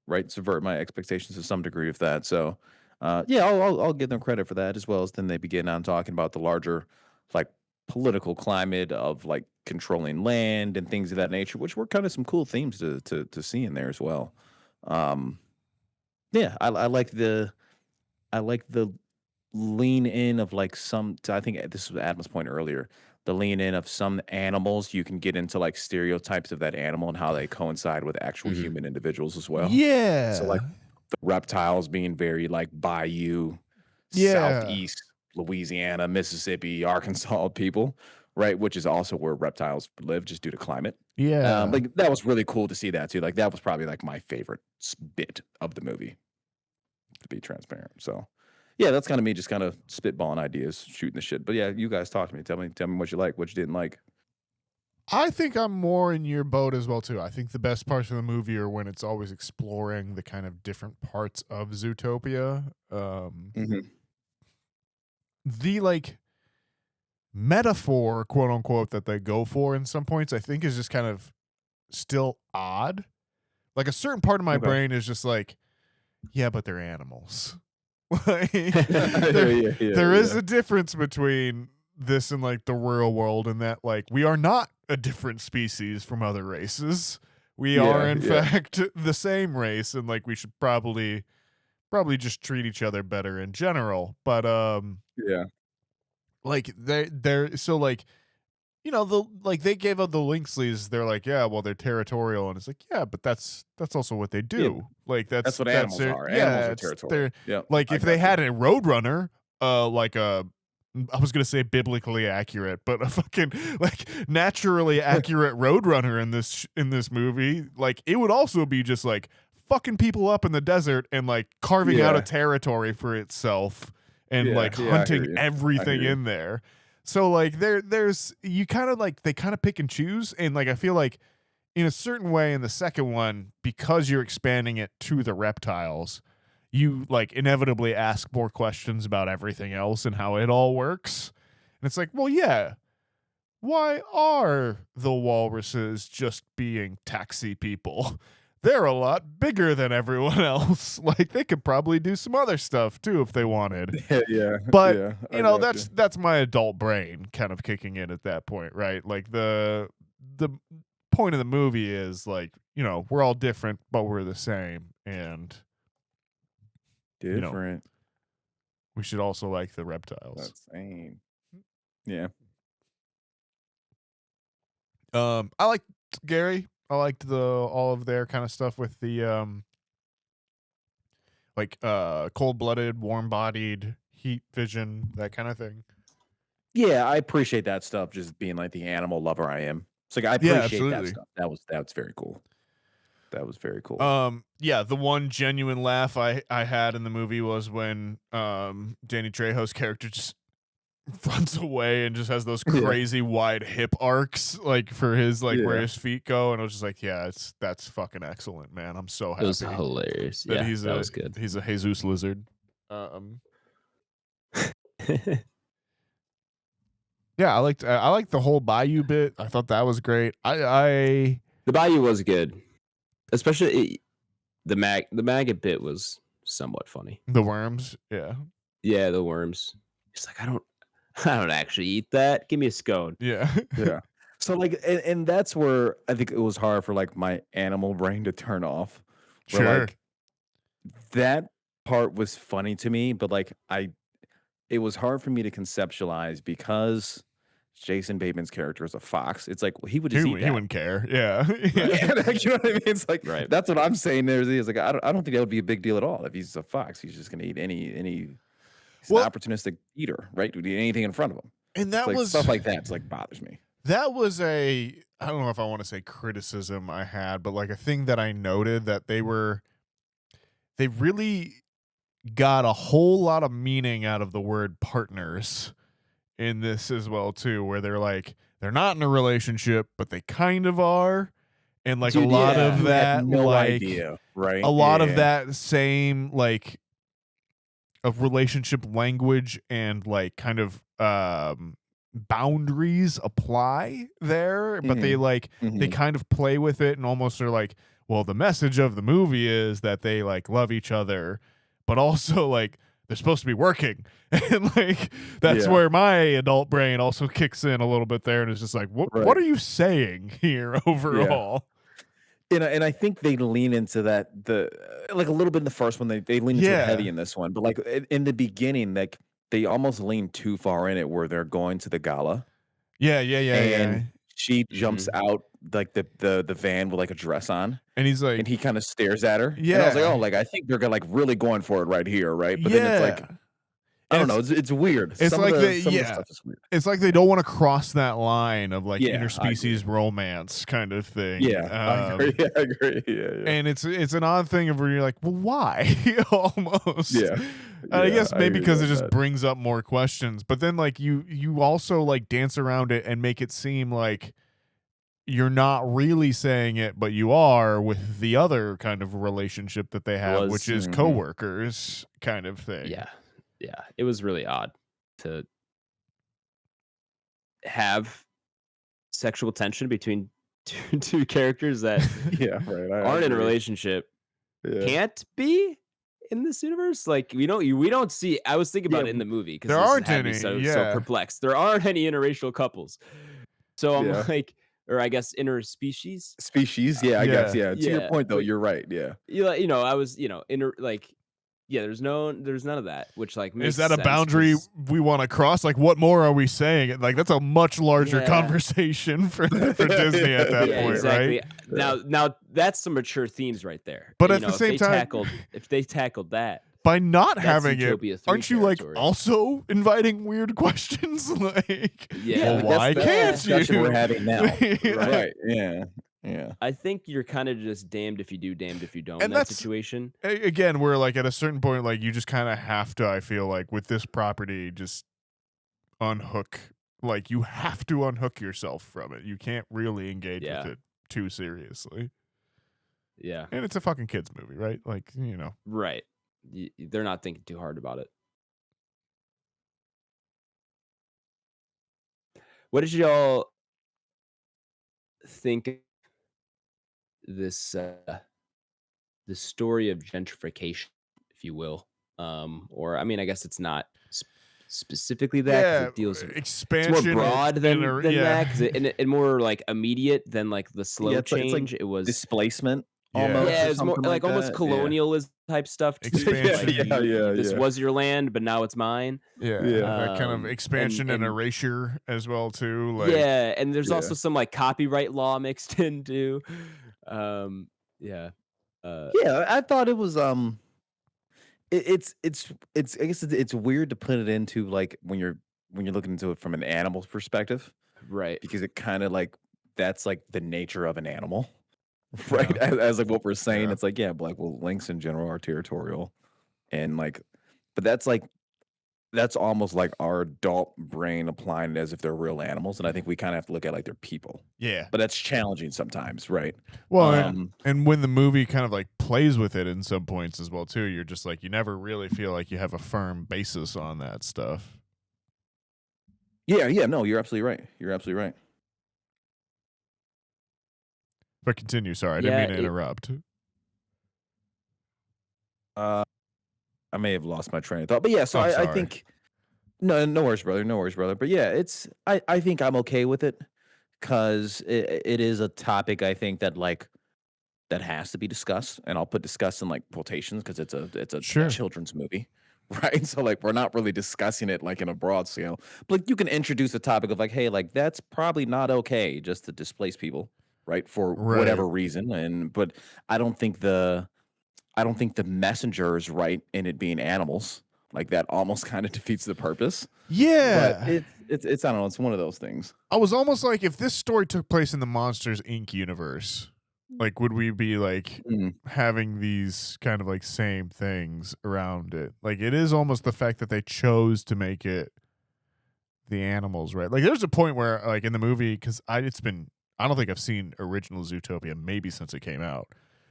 right? Subvert my expectations to some degree of that. So yeah, I'll give them credit for that, as well as then they begin on talking about the larger like political climate of like controlling land and things of that nature, which were kind of some cool themes to see in there as well. Um, yeah, I like the lean in of like some. I think this was Adam's point earlier. The lean in of some animals, you can get into like stereotypes of that animal and how they coincide with actual Mhm. human individuals as well. Yeah. So like the reptiles being very like bayou, Yeah. southeast Louisiana, Mississippi, Arkansas people, right? Which is also where reptiles live, just due to climate. Yeah. Like that was really cool to see that too. Like that was probably like my favorite bit of the movie, to be transparent. So yeah, that's kind of me just kind of spitballing ideas, shooting the shit. But yeah, you guys talk to me. Tell me what you like, what you didn't like. I think I'm more in your boat as well too. I think the best parts of the movie are when it's always exploring the kind of different parts of Zootopia. The like metaphor, quote unquote, that they go for in some points, I think is just kind of still odd. Like a certain part of my Okay. brain is just like, yeah, but they're animals. Like, there is a difference between this and like the real world, in that like we are not a different species from other races. We are in fact the same race, and like we should probably just treat each other better in general. But yeah. like they're so like they gave out the link sleeves. They're like, yeah, well, they're territorial, and it's like, yeah, but that's also what they do. Like That's what animals their, are. yeah, Animals are it's territorial. Yep. like I if they got you. had a Roadrunner, like I was gonna say biblically accurate, but a fucking like naturally accurate Roadrunner in this movie, like it would also be just like fucking people up in the desert and like carving out a territory for itself and Yeah, like yeah, I hear hunting you. I everything hear you. in there. So like there's you kind of like they kind of pick and choose, and like I feel like in a certain way in the second one, because you're expanding it to the reptiles, you like inevitably ask more questions about everything else and how it all works. And it's like, well, yeah, why are the walruses just being taxi people? They're a lot bigger than everyone else. Like they could probably do some other stuff too if they wanted. Yeah. But yeah, I you know, got you. that's my adult brain kind of kicking in at that point, right? Like the point of the movie is like, you know, we're all different, but we're the same, and know, different. we should also like the reptiles. That's same. Yeah. I liked Gary. I liked all of their kind of stuff with the like cold-blooded, warm-bodied, heat vision, that kind of thing. Yeah, I appreciate that stuff. Just being like the animal lover I am. It's like I Yeah, appreciate that absolutely. stuff. That's very cool. That was very cool. Yeah, the one genuine laugh I had in the movie was when Danny Trejo's character just runs away and just has those Yeah. crazy wide hip arcs like for his like where Yeah. his feet go, and I was just like, yeah, that's fucking excellent, man. I'm so It happy was hilarious. that Yeah, that was was good. He's a Jesus lizard. Yeah, I liked the whole Bayou bit. I thought that was great. I The Bayou was good, especially the maggot bit was somewhat funny. the worms, yeah. Yeah, the worms. It's like I don't actually eat that. Give me a scone. Yeah. Yeah. So like, and that's where I think it was hard for like my animal brain to turn off. Where Sure. like that part was funny to me, but like it was hard for me to conceptualize because Jason Bateman's character is a fox. It's like, well, he would just eat He that. wouldn't care. Yeah. Yeah, like, you know what I mean? It's like Right. that's what I'm saying. There's like I don't think that would be a big deal at all if he's a fox. He's just gonna eat any. He's Well- an opportunistic eater, right? Would eat anything in front of him. And that It's like was stuff like that. It's like bothers me. That was I don't know if I want to say criticism I had, but like a thing that I noted that they really got a whole lot of meaning out of the word partners in this as well too, where they're like they're not in a relationship, but they kind of are. And like Dude, a lot yeah. of You had that, no like idea, right? a lot Yeah. of that same like of relationship language and like kind of boundaries apply there, but they like they Mhm. kind of play with it and almost are like, well, the message of the movie is that they like love each other, but also like they're supposed to be working. And like that's Yeah. where my adult brain also kicks in a little bit there and is just like, what Right. are you saying here overall? And I think they lean into that like a little bit in the first one. They lean into it Yeah. heavy in this one, but like in the beginning, like they almost lean too far in it where they're going to the gala Yeah. and she jumps Mhm. out like the van with like a dress on, And he's like, and he kind of stares at her. And I was like, Yeah. oh, like I think they're gonna like really going for it right here, right? But then it's like I don't know. It's weird. It's Some like of they- some of yeah. the stuff is weird. It's like they don't want to cross that line of like Yeah, I interspecies romance kind of thing. Yeah, I agree. Yeah, I agree. Yeah. And it's an odd thing of where you're like, well, why? Almost. Yeah. And I Yeah, guess I maybe hear you because it on just that. brings up more questions. But then like you also like dance around it and make it seem like you're not really saying it, but you are with the other kind of relationship that they have, which is Mhm. coworkers kind of thing. Yeah. It was really odd to have sexual tension between two characters that Yeah, right. I aren't in a agree. relationship. Yeah. Can't be in this universe. Like we don't see. I was thinking about Yeah, it in the movie because there aren't had me any, so yeah. perplexed. There aren't any interracial couples. So I'm Yeah. like, or I guess Species, yeah, I guess, yeah. To your Yeah, point, though, but- you're right, yeah. you know, I was, there's none of that, which like makes Is that a sense boundary 'cause- we want to cross? Like, what more are we saying? Like, that's a much larger Yeah. conversation for Disney at that yeah, point, exactly. right? Now that's some mature themes right there. But You at the know, same time, if they tackled that, by not that's having Zootopia it, 3 aren't you like territory. also inviting weird questions? Like, Yeah, well, like, why that's can't the discussion you? we're having now. Yeah. Right. Yeah. Yeah. I think you're kind of just damned if you do, damned if you don't And in that that's- situation. Again, we're like at a certain point, like you just kind of have to. I feel like with this property, just unhook. Like you have to unhook yourself from it. You can't really engage Yeah. with it too seriously. Yeah, And it's a fucking kids movie, right? Like, you know. right. They're not thinking too hard about it. What did y'all think of this the story of gentrification, if you will? Or I mean, I guess it's not specifically that 'cause it deals it's expansion. more broad than yeah. that because it more like immediate than like the slow it's like change. It was displacement Yeah. almost. yeah, or it was more something like almost that. colonialism type stuff. Too. Expansion. Like, Yeah, this yeah. was your land, but now it's mine. Yeah, Yeah. that kind of expansion and and- erasure as well too. Like, Yeah, and there's Yeah. also some like copyright law mixed in too. Yeah. Yeah, I thought it was it's I guess it's weird to put it into like when you're looking into it from an animal's perspective Right. because it kind of like that's like the nature of an animal. Right. As like what we're saying, Yeah. it's like, yeah, like well, lynx in general are territorial. And like but that's almost like our adult brain applying it as if they're real animals. And I think we kind of have to look at like they're people. yeah. But that's challenging sometimes, right? Well, Um, and when the movie kind of like plays with it in some points as well too, you're just like you never really feel like you have a firm basis on that stuff. Yeah, no, you're absolutely right. You're absolutely right. But continue. Sorry, I didn't Yeah, mean to interrupt. I may have lost my train of thought, but yeah. So I'm I sorry. think no worries, brother. No worries, brother. But yeah, it's I think I'm okay with it because it is a topic I think that like that has to be discussed, and I'll put discussed in like quotations because it's a Sure. children's movie, right? So like we're not really discussing it like in a broad scale, but like you can introduce the topic of like, hey, like that's probably not okay just to displace people, right? For Right. whatever reason, but I don't think the messenger is right in it being animals. Like that almost kind of defeats the purpose. Yeah. But it's I don't know, it's one of those things. I was almost like if this story took place in the Monsters Inc. universe, like would we be like Mm. having these kind of like same things around it? Like it is almost the fact that they chose to make it the animals, right? Like there's a point where like in the movie because I don't think I've seen original Zootopia maybe since it came out.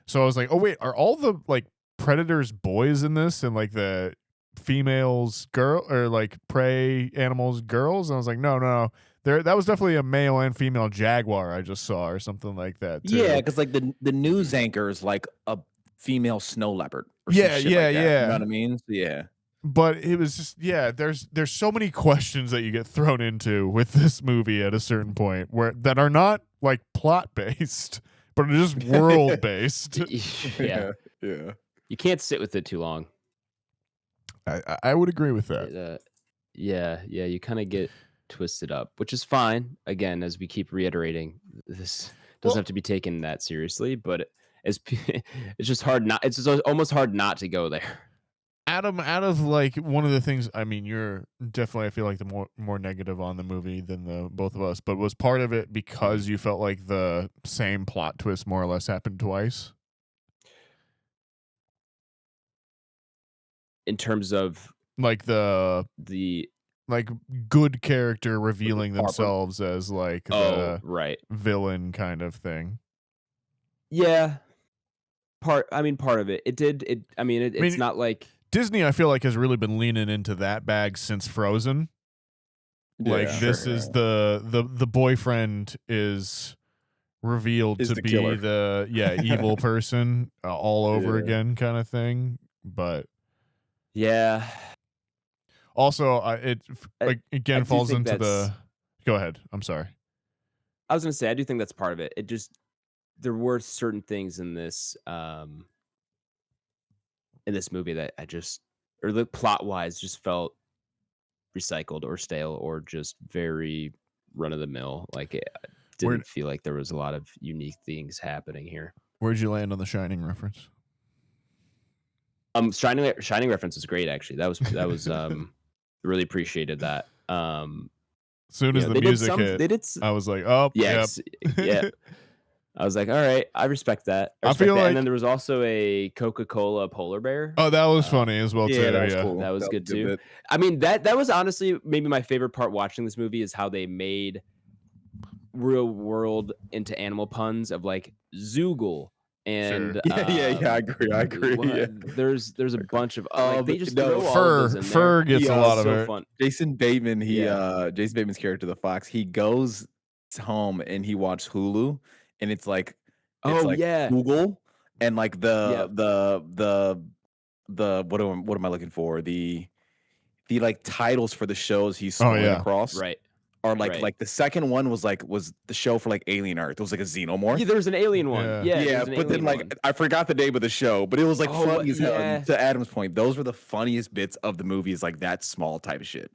So I was like, oh wait, are all the like predators boys in this and like the females girl or like prey animals girls? And I was like, no. That was definitely a male and female jaguar I just saw or something like that too. Yeah, because like the news anchor is like a female snow leopard. Or some Yeah, shit yeah, like that, yeah. You know what I mean? So, yeah. But it was just there's so many questions that you get thrown into with this movie at a certain point where that are not like plot based, but are just world based. Yeah. Yeah. You can't sit with it too long. I would agree with that. Yeah, you kind of get twisted up, which is fine. Again, as we keep reiterating, this doesn't have to be taken that seriously, but it's just hard not. It's just almost hard not to go there. Adam, out of like one of the things, I mean, you're definitely I feel like the more negative on the movie than the both of us, but was part of it because you felt like the same plot twist more or less happened twice? In terms of Like the like good character revealing Harper. themselves as like oh the right, villain kind of thing. yeah. Part of it. It did. It's not like Disney, I feel like, has really been leaning into that bag since Frozen. Like Yeah, this sure, is the boyfriend is revealed Is to the be killer. the evil person all over Yeah. again kind of thing. But yeah. also, it like again I do falls think into the. that's- Go ahead. I'm sorry. I was gonna say I do think that's part of it. It just there were certain things in this in this movie that or the plot wise just felt recycled or stale or just very run of the mill. Like it didn't feel like there was a lot of unique things happening here. Where'd you land on the Shining reference? Shining reference is great actually. That was really appreciated that. As soon as the music hit, I was like, oh, yes, yeah. I was like, all right, I respect that. I feel like, and then there was also a Coca-Cola polar bear. Oh, that was funny as well too. That was cool. That was good too. I mean, that was honestly maybe my favorite part watching this movie is how they made real world into animal puns of like Zoogle and I agree. Yeah. There's a bunch of like, they just throw all Fur of those in Fur there. gets a lot of so it. Fun. Jason Bateman, Jason Bateman's character, the fox, he goes home and he watched Hulu, and it's like Google and like the what am I looking for? The like titles for the shows he's scrolling across. Right. Or like the second one was the show for like Alien Earth. It was like a xenomorph. Yeah, there was an alien one. Yeah, but then like I forgot the name of the show, but it was like funny as hell. And to Adam's point, those were the funniest bits of the movie. Is like that small type of shit,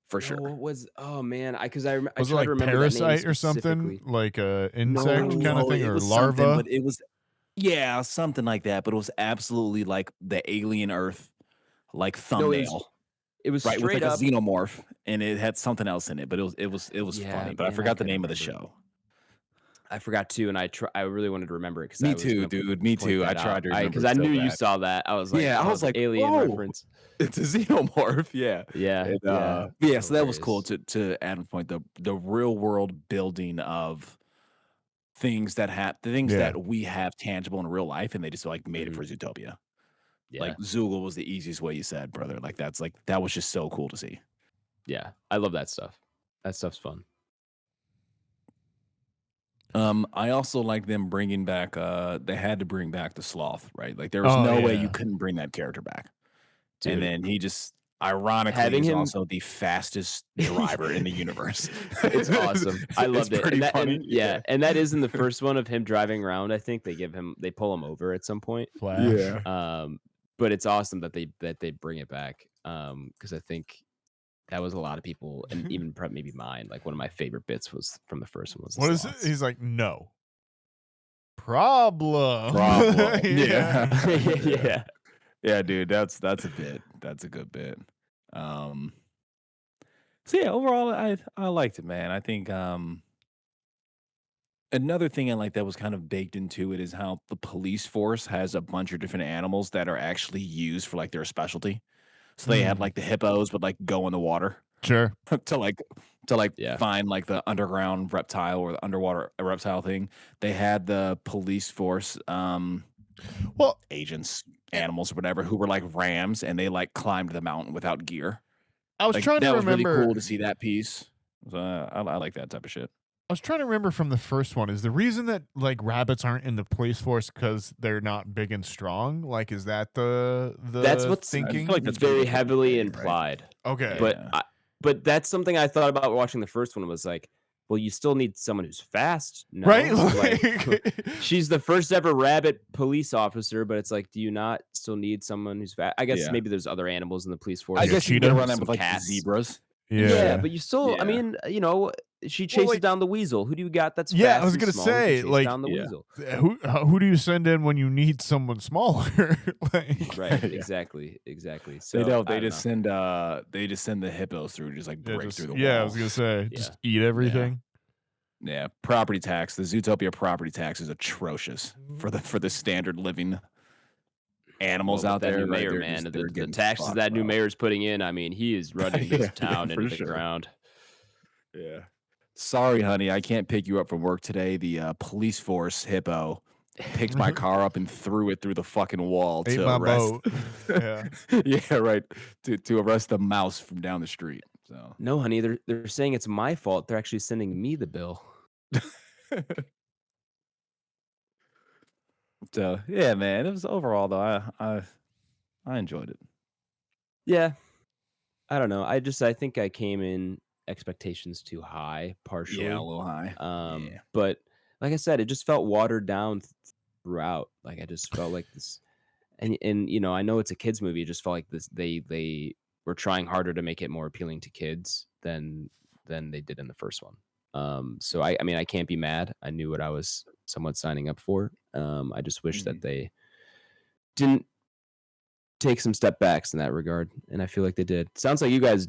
for sure. What was? Oh man, because I was tried it like to remember Parasite or something, like a insect kind of thing, or larva. But it was something like that. But it was absolutely like the Alien Earth like thumbnail. It was right with like up a xenomorph, and it had something else in it, but it was funny. But I forgot the name of the show. I forgot too, and I really wanted to remember it because me too, dude. Me too. I tried to remember because I knew you saw that. I was like, I was like, alien reference. It's a xenomorph. Yeah. So that was cool. To Adam's point, the real world building of things that we have tangible in real life, and they just like made it for Zootopia. Yeah. Like Zoogle was the easiest way you said, brother. Like that was just so cool to see. Yeah, I love that stuff. That stuff's fun. I also like them bringing back. They had to bring back the sloth, right? Like there was no way you couldn't bring that character back. Dude. And then he just ironically is also the fastest driver in the universe. It's awesome. I loved it. Pretty funny. And that is in the first one of him driving around. I think they pull him over at some point. Flash. Yeah. But it's awesome that they bring it back. Because I think that was a lot of people, and even maybe mine. Like one of my favorite bits was from the first one. What is it? He's like, no problem. Yeah, dude. That's a bit. That's a good bit. So yeah, overall, I liked it, man. I think another thing I like that was kind of baked into it is how the police force has a bunch of different animals that are actually used for like their specialty. So they had like the hippos, but like go in the water. Sure. to find like the underground reptile or the underwater reptile thing. They had the police force agents, animals or whatever, who were like rams, and they like climbed the mountain without gear. I was trying to remember. That was really cool to see that piece. So, I like that type of shit. I was trying to remember from the first one, is the reason that like rabbits aren't in the police force because they're not big and strong? Like, is that the that's what's thinking? I feel like that's very heavily implied. Right? Okay. But that's something I thought about watching the first one was like, well, you still need someone who's fast. No? Right? Like, she's the first ever rabbit police officer, but it's like, do you not still need someone who's fast? I guess maybe there's other animals in the police force. I guess you can run them with like the zebras. Yeah, but you still, I mean, you know, she chases down the weasel. Who do you got that's fast? Yeah, I was gonna say, like, down the weasel. Who do you send in when you need someone smaller? Like, right, exactly. So they just send the hippos through, just like break through the walls. Yeah, I was gonna say, just eat everything. Yeah, property tax. The Zootopia property tax is atrocious for the standard living animals out there. New mayor, man, the taxes that new mayor's putting in. I mean, he is running this town into the ground. Yeah. Sorry, honey, I can't pick you up from work today. The police force hippo picked my car up and threw it through the fucking wall to arrest. Yeah, right. To arrest the mouse from down the street. So no, honey, they're saying it's my fault. They're actually sending me the bill. So yeah, man, it was overall though. I enjoyed it. Yeah, I don't know. I think I came in expectations too high, partially. Yeah, a little high. But like I said, it just felt watered down throughout. Like I just felt like this, and you know, I know it's a kids movie. It just felt like this they were trying harder to make it more appealing to kids than they did in the first one. So I mean, I can't be mad. I knew what I was somewhat signing up for. I just wish that they didn't take some step backs in that regard, and I feel like they did. Sounds like you guys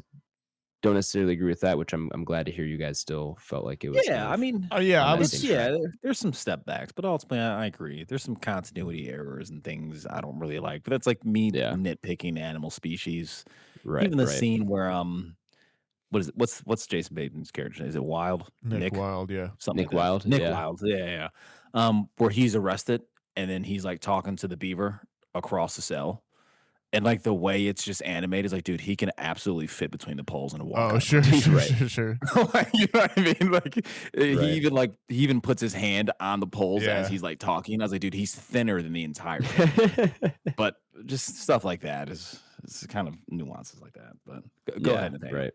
don't necessarily agree with that, which I'm glad to hear. You guys still felt like it was. Yeah, kind I of mean, yeah, on I that was. same track. there's some step backs, but ultimately, I agree. There's some continuity errors and things I don't really like. But that's like me Yeah. nitpicking animal species. Right. Even the right. scene where what is it? What's Jason Bateman's character? Is it Wild? Nick Wilde, yeah. Something Nick like that. Wilde, Nick yeah. Wilde, yeah. Where he's arrested and then he's like talking to the beaver across the cell. And like the way it's just animated is like, dude, he can absolutely fit between the poles and walk. Oh, sure. Right. Like, you know what I mean? Like Right. he even puts his hand on the poles Yeah. as he's like talking. I was like, dude, he's thinner than the entire thing. But just stuff like that is kind of nuances like that. But go ahead, Nathaniel. Right.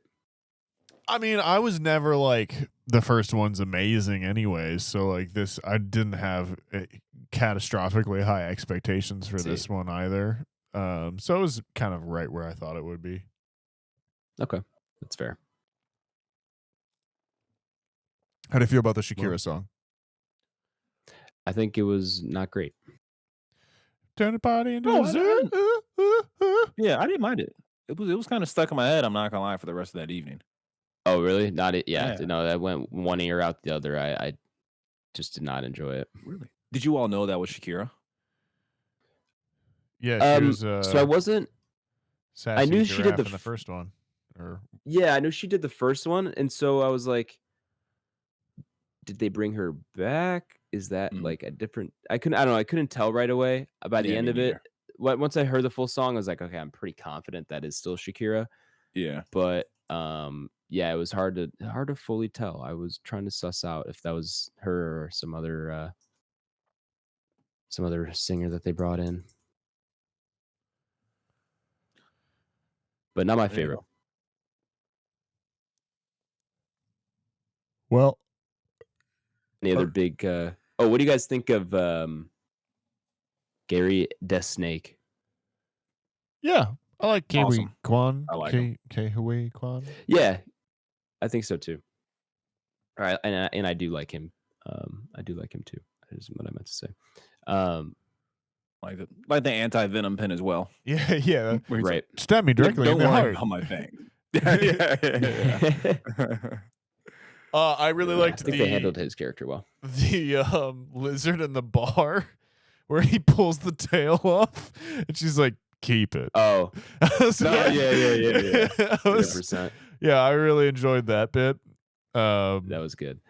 I mean, I was never like the first one's amazing anyways, so like this I didn't have catastrophically high expectations for this one either. So it was kind of right where I thought it would be. Okay, that's fair. How do you feel about the Shakira song? I think it was not great. Turn the party into No, a zoo. Yeah, I didn't mind it. It was kind of stuck in my head. I'm not gonna lie for the rest of that evening. Oh, really? Not it? Yeah. Yeah. No, that went one ear out the other. I just did not enjoy it. Really? Did you all know that was Shakira? Yeah, she was. So I wasn't. Sassy knew she did Giraffe in the first one. Yeah, I knew she did the first one, and so I was like, did they bring her back? Is that like a different? I don't know. I couldn't tell right away. By the end of it, once I heard the full song, I was like, okay, I'm pretty confident that is still Shakira. Yeah. But yeah, it was hard to fully tell. I was trying to suss out if that was her or some other singer that they brought in. But not my favorite. Well, any other big what do you guys think of Gary DeSnake? Yeah, I like Kiwi Awesome. Kwan. I like him. Hui Kwan. Yeah, I think so too. All right, and I do like him. I do like him too. That is what I meant to say. Like the anti-venom pin as well. Yeah, yeah. Right. Stab me directly in Don't the worry heart. about my thing. Yeah. I really liked I think they handled his character well. The lizard in the bar where he pulls the tail off and she's like, keep it. Oh. Yeah. 100%. Yeah, I really enjoyed that bit. That was good.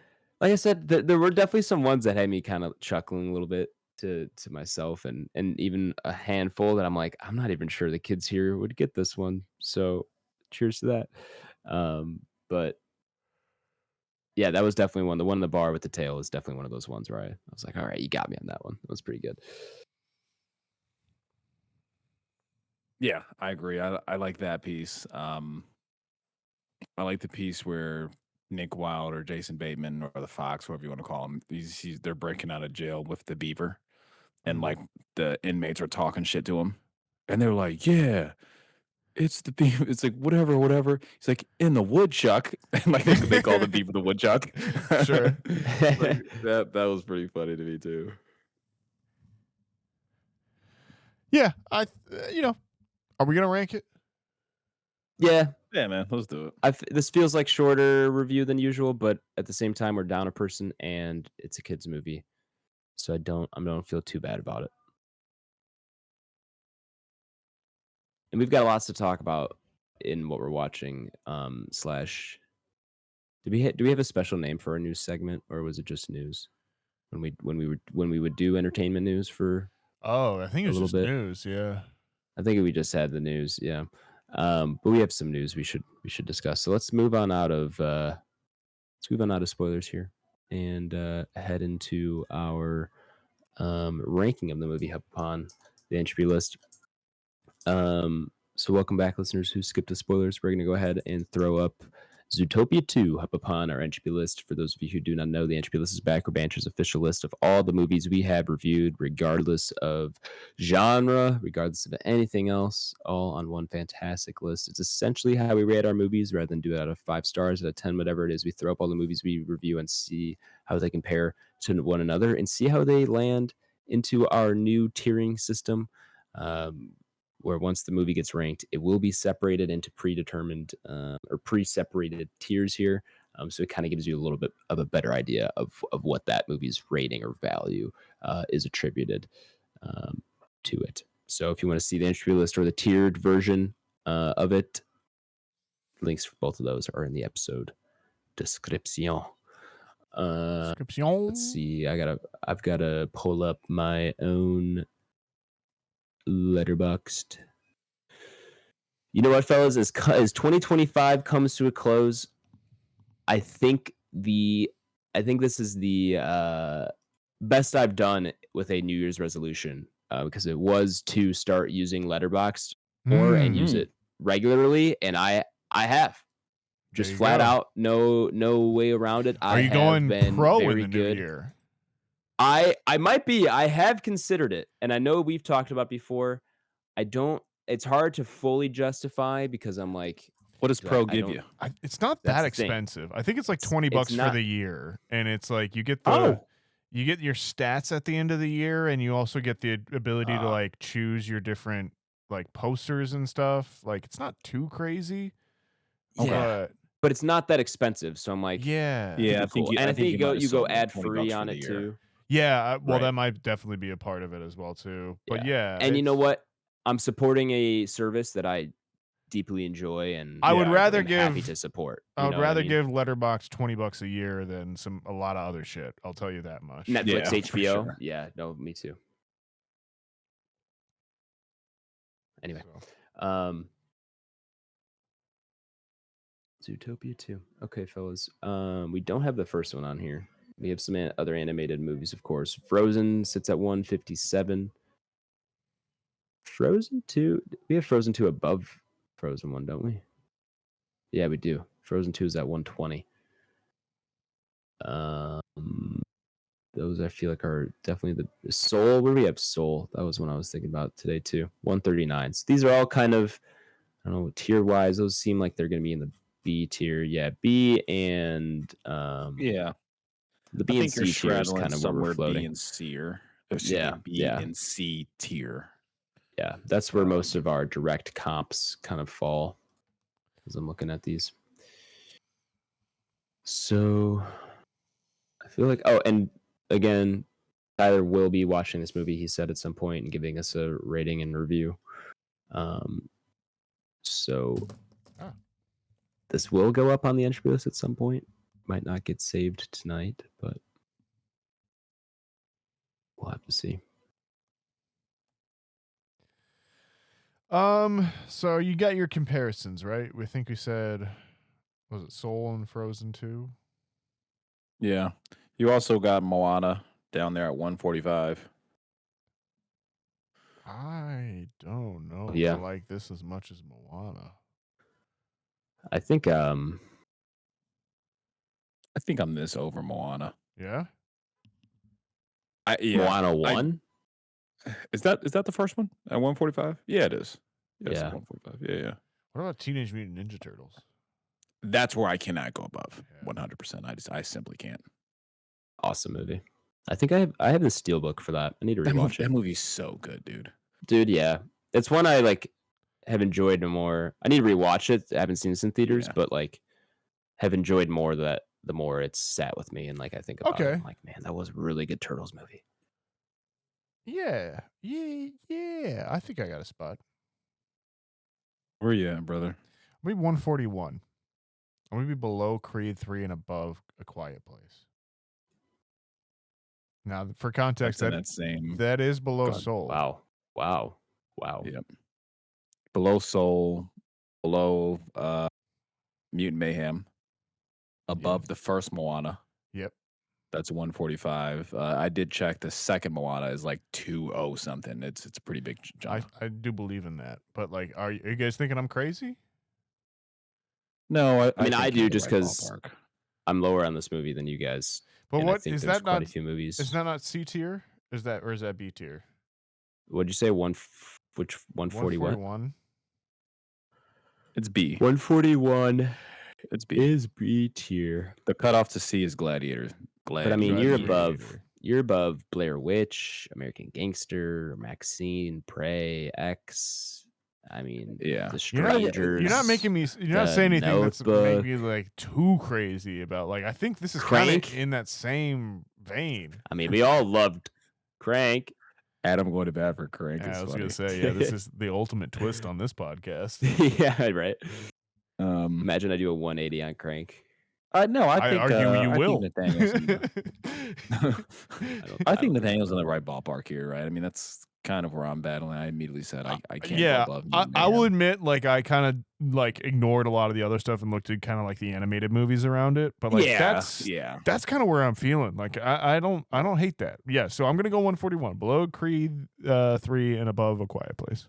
Like I said, there were definitely some ones that had me kind of chuckling a little bit to myself, and even a handful that I'm like, I'm not even sure the kids here would get this one. So cheers to that. But yeah, that was definitely one. The one in the bar with the tail is definitely one of those ones where I was like, all right, you got me on that one. That was pretty good. Yeah, I agree. I like that piece. I like the piece where Nick Wilde or Jason Bateman or the Fox, whoever you want to call him, they're breaking out of jail with the beaver, and like the inmates are talking shit to him, and they're like, "Yeah, it's the beaver." It's like whatever. He's like, "In the woodchuck," and like they call the beaver the woodchuck. Sure. Like, that was pretty funny to me too. Yeah, are we gonna rank it? Yeah, man, let's do it. this feels like shorter review than usual, but at the same time, we're down a person, and it's a kids movie, so I don't feel too bad about it. And we've got lots to talk about in what we're watching. Slash, do we have a special name for our news segment, or was it just news? When we would do entertainment news for I think it's little just bit. news. Yeah, I think we just had the news. Yeah, but we have some news we should discuss. So let's move on out of spoilers here and head into our ranking of the movie upon the Entropy list. So welcome back, listeners who skipped the spoilers. We're going to go ahead and throw up Zootopia 2 up upon our Entropy list. For those of you who do not know, the Entropy list is Back Row Banter's official list of all the movies we have reviewed, regardless of genre, regardless of anything else, all on one fantastic list. It's essentially how we rate our movies rather than do it out of 5 stars, out of 10, whatever it is. We throw up all the movies we review and see how they compare to one another and see how they land into our new tiering system. Where once the movie gets ranked, it will be separated into predetermined or pre-separated tiers here. So it kind of gives you a little bit of a better idea of what that movie's rating or value is attributed to it. So if you want to see the entry list or the tiered version of it, links for both of those are in the episode description. Let's see. I've gotta pull up my own Letterboxd. You know what, fellas? As 2025 comes to a close, I think this is the best I've done with a New Year's resolution because it was to start using Letterboxd more and use it regularly, and I have just flat out no way around it. Are you going pro in the new year? I might be. I have considered it, and I know we've talked about before. It's hard to fully justify because I'm like, what does pro give you? It's not that expensive. I think it's like $20 for the year, and it's like you get you get your stats at the end of the year, and you also get the ability to like choose your different like posters and stuff. Like it's not too crazy. Yeah. But it's not that expensive, so I'm like, I think you go ad free on it too. Yeah, well, that might definitely be a part of it as well too. But and you know what? I'm supporting a service that I deeply enjoy, and I would rather happy to support. I would rather give Letterboxd $20 a year than a lot of other shit. I'll tell you that much. Netflix, HBO, sure. Yeah, no, me too. Anyway, Zootopia 2. Okay, fellas. We don't have the first one on here. We have some other animated movies, of course. Frozen sits at 157. Frozen 2. We have Frozen 2 above Frozen 1, don't we? Yeah, we do. Frozen 2 is at 120. Those I feel like are definitely the Soul. Where do we have Soul? That was one I was thinking about today too. 139. So these are all kind of, I don't know, tier wise. Those seem like they're going to be in the B tier. Yeah, B and the B and C tier is kind of where we're floating. B and C or B and C tier. Yeah, that's where most of our direct comps kind of fall as I'm looking at these. So I feel like, and again, Tyler will be watching this movie, he said at some point, and giving us a rating and review. So this will go up on the entry list at some point. Might not get saved tonight, but we'll have to see. So you got your comparisons, right? We think we said, was it Soul and Frozen 2? Yeah. You also got Moana down there at 145. I don't know if I like this as much as Moana. I think I'm this over Moana. Yeah? Moana 1? Is that the first one at 145? Yeah, it is. Yeah. 145. Yeah. What about Teenage Mutant Ninja Turtles? That's where I cannot go above 100%. I simply can't. Awesome movie. I think I have the Steelbook for that. I need to rewatch it. That movie's so good, dude. Dude, yeah. It's one I have enjoyed more. I need to rewatch it. I haven't seen this in theaters, but have enjoyed more the more it's sat with me and I think about it. I'm like, man, that was a really good Turtles movie. Yeah. I think I got a spot. Where you at, brother? Maybe 141. I'm gonna be below Creed 3 and above A Quiet Place. Now, for context, that is below Soul. Wow. Yep. Below Soul, below Mutant Mayhem, above the first Moana. Yep. That's 145. I did check. The second Moana is 20 something. It's a pretty big jump. I do believe in that. But are you guys thinking I'm crazy? No, I mean, I think you're do in the just right because ballpark. I'm lower on this movie than you guys. But and I what think is there's that quite not? a few movies. Is that not C tier? Or is that B tier? What'd you say? Which 140 what? 141. It's B. 141 It's B. is B tier. The cutoff to C is Gladiator. But I mean, you're Gladiator. above Blair Witch, American Gangster, Maxine, Prey, X. I mean, Yeah. The You're not, Strangers. you're not making me. You're not The saying anything that's Notebook. make me like too crazy about. Like I think this is kind Crank? of in that same vein. I mean, we all loved Crank. Adam going to bat for Crank Yeah, is I was funny. gonna say, yeah, this is the ultimate twist on this podcast. Yeah, right. Um, Imagine I do a 180 on Crank. no, I think argue you I will. Think Nathaniel's in I think Nathaniel's in the so. right ballpark here, right? I mean, that's kind of where I'm battling. I immediately said I can't Yeah, go above. I will admit, like I kind of like ignored a lot of the other stuff and looked at kind of like the animated movies around it. But like that's kind of where I'm feeling. Like I don't hate that. Yeah, so I'm gonna go 141, below Creed 3 and above A Quiet Place.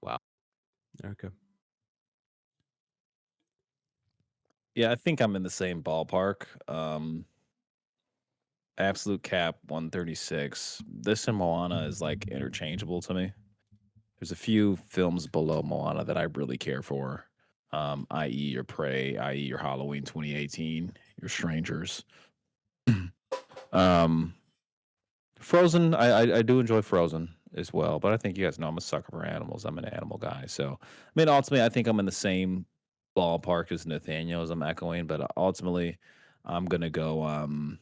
Wow. Okay. Yeah, I think I'm in the same ballpark. Absolute cap 136. This and Moana is like interchangeable to me. There's a few films below Moana that I really care for, i.e. your Prey, i.e. your Halloween 2018, your Strangers. Frozen, I do enjoy Frozen as well, but I think you guys know I'm a sucker for animals. I'm an animal guy. So, I mean, ultimately, I think I'm in the same ballpark as Nathaniel as I'm echoing, but ultimately, I'm going to go, I'm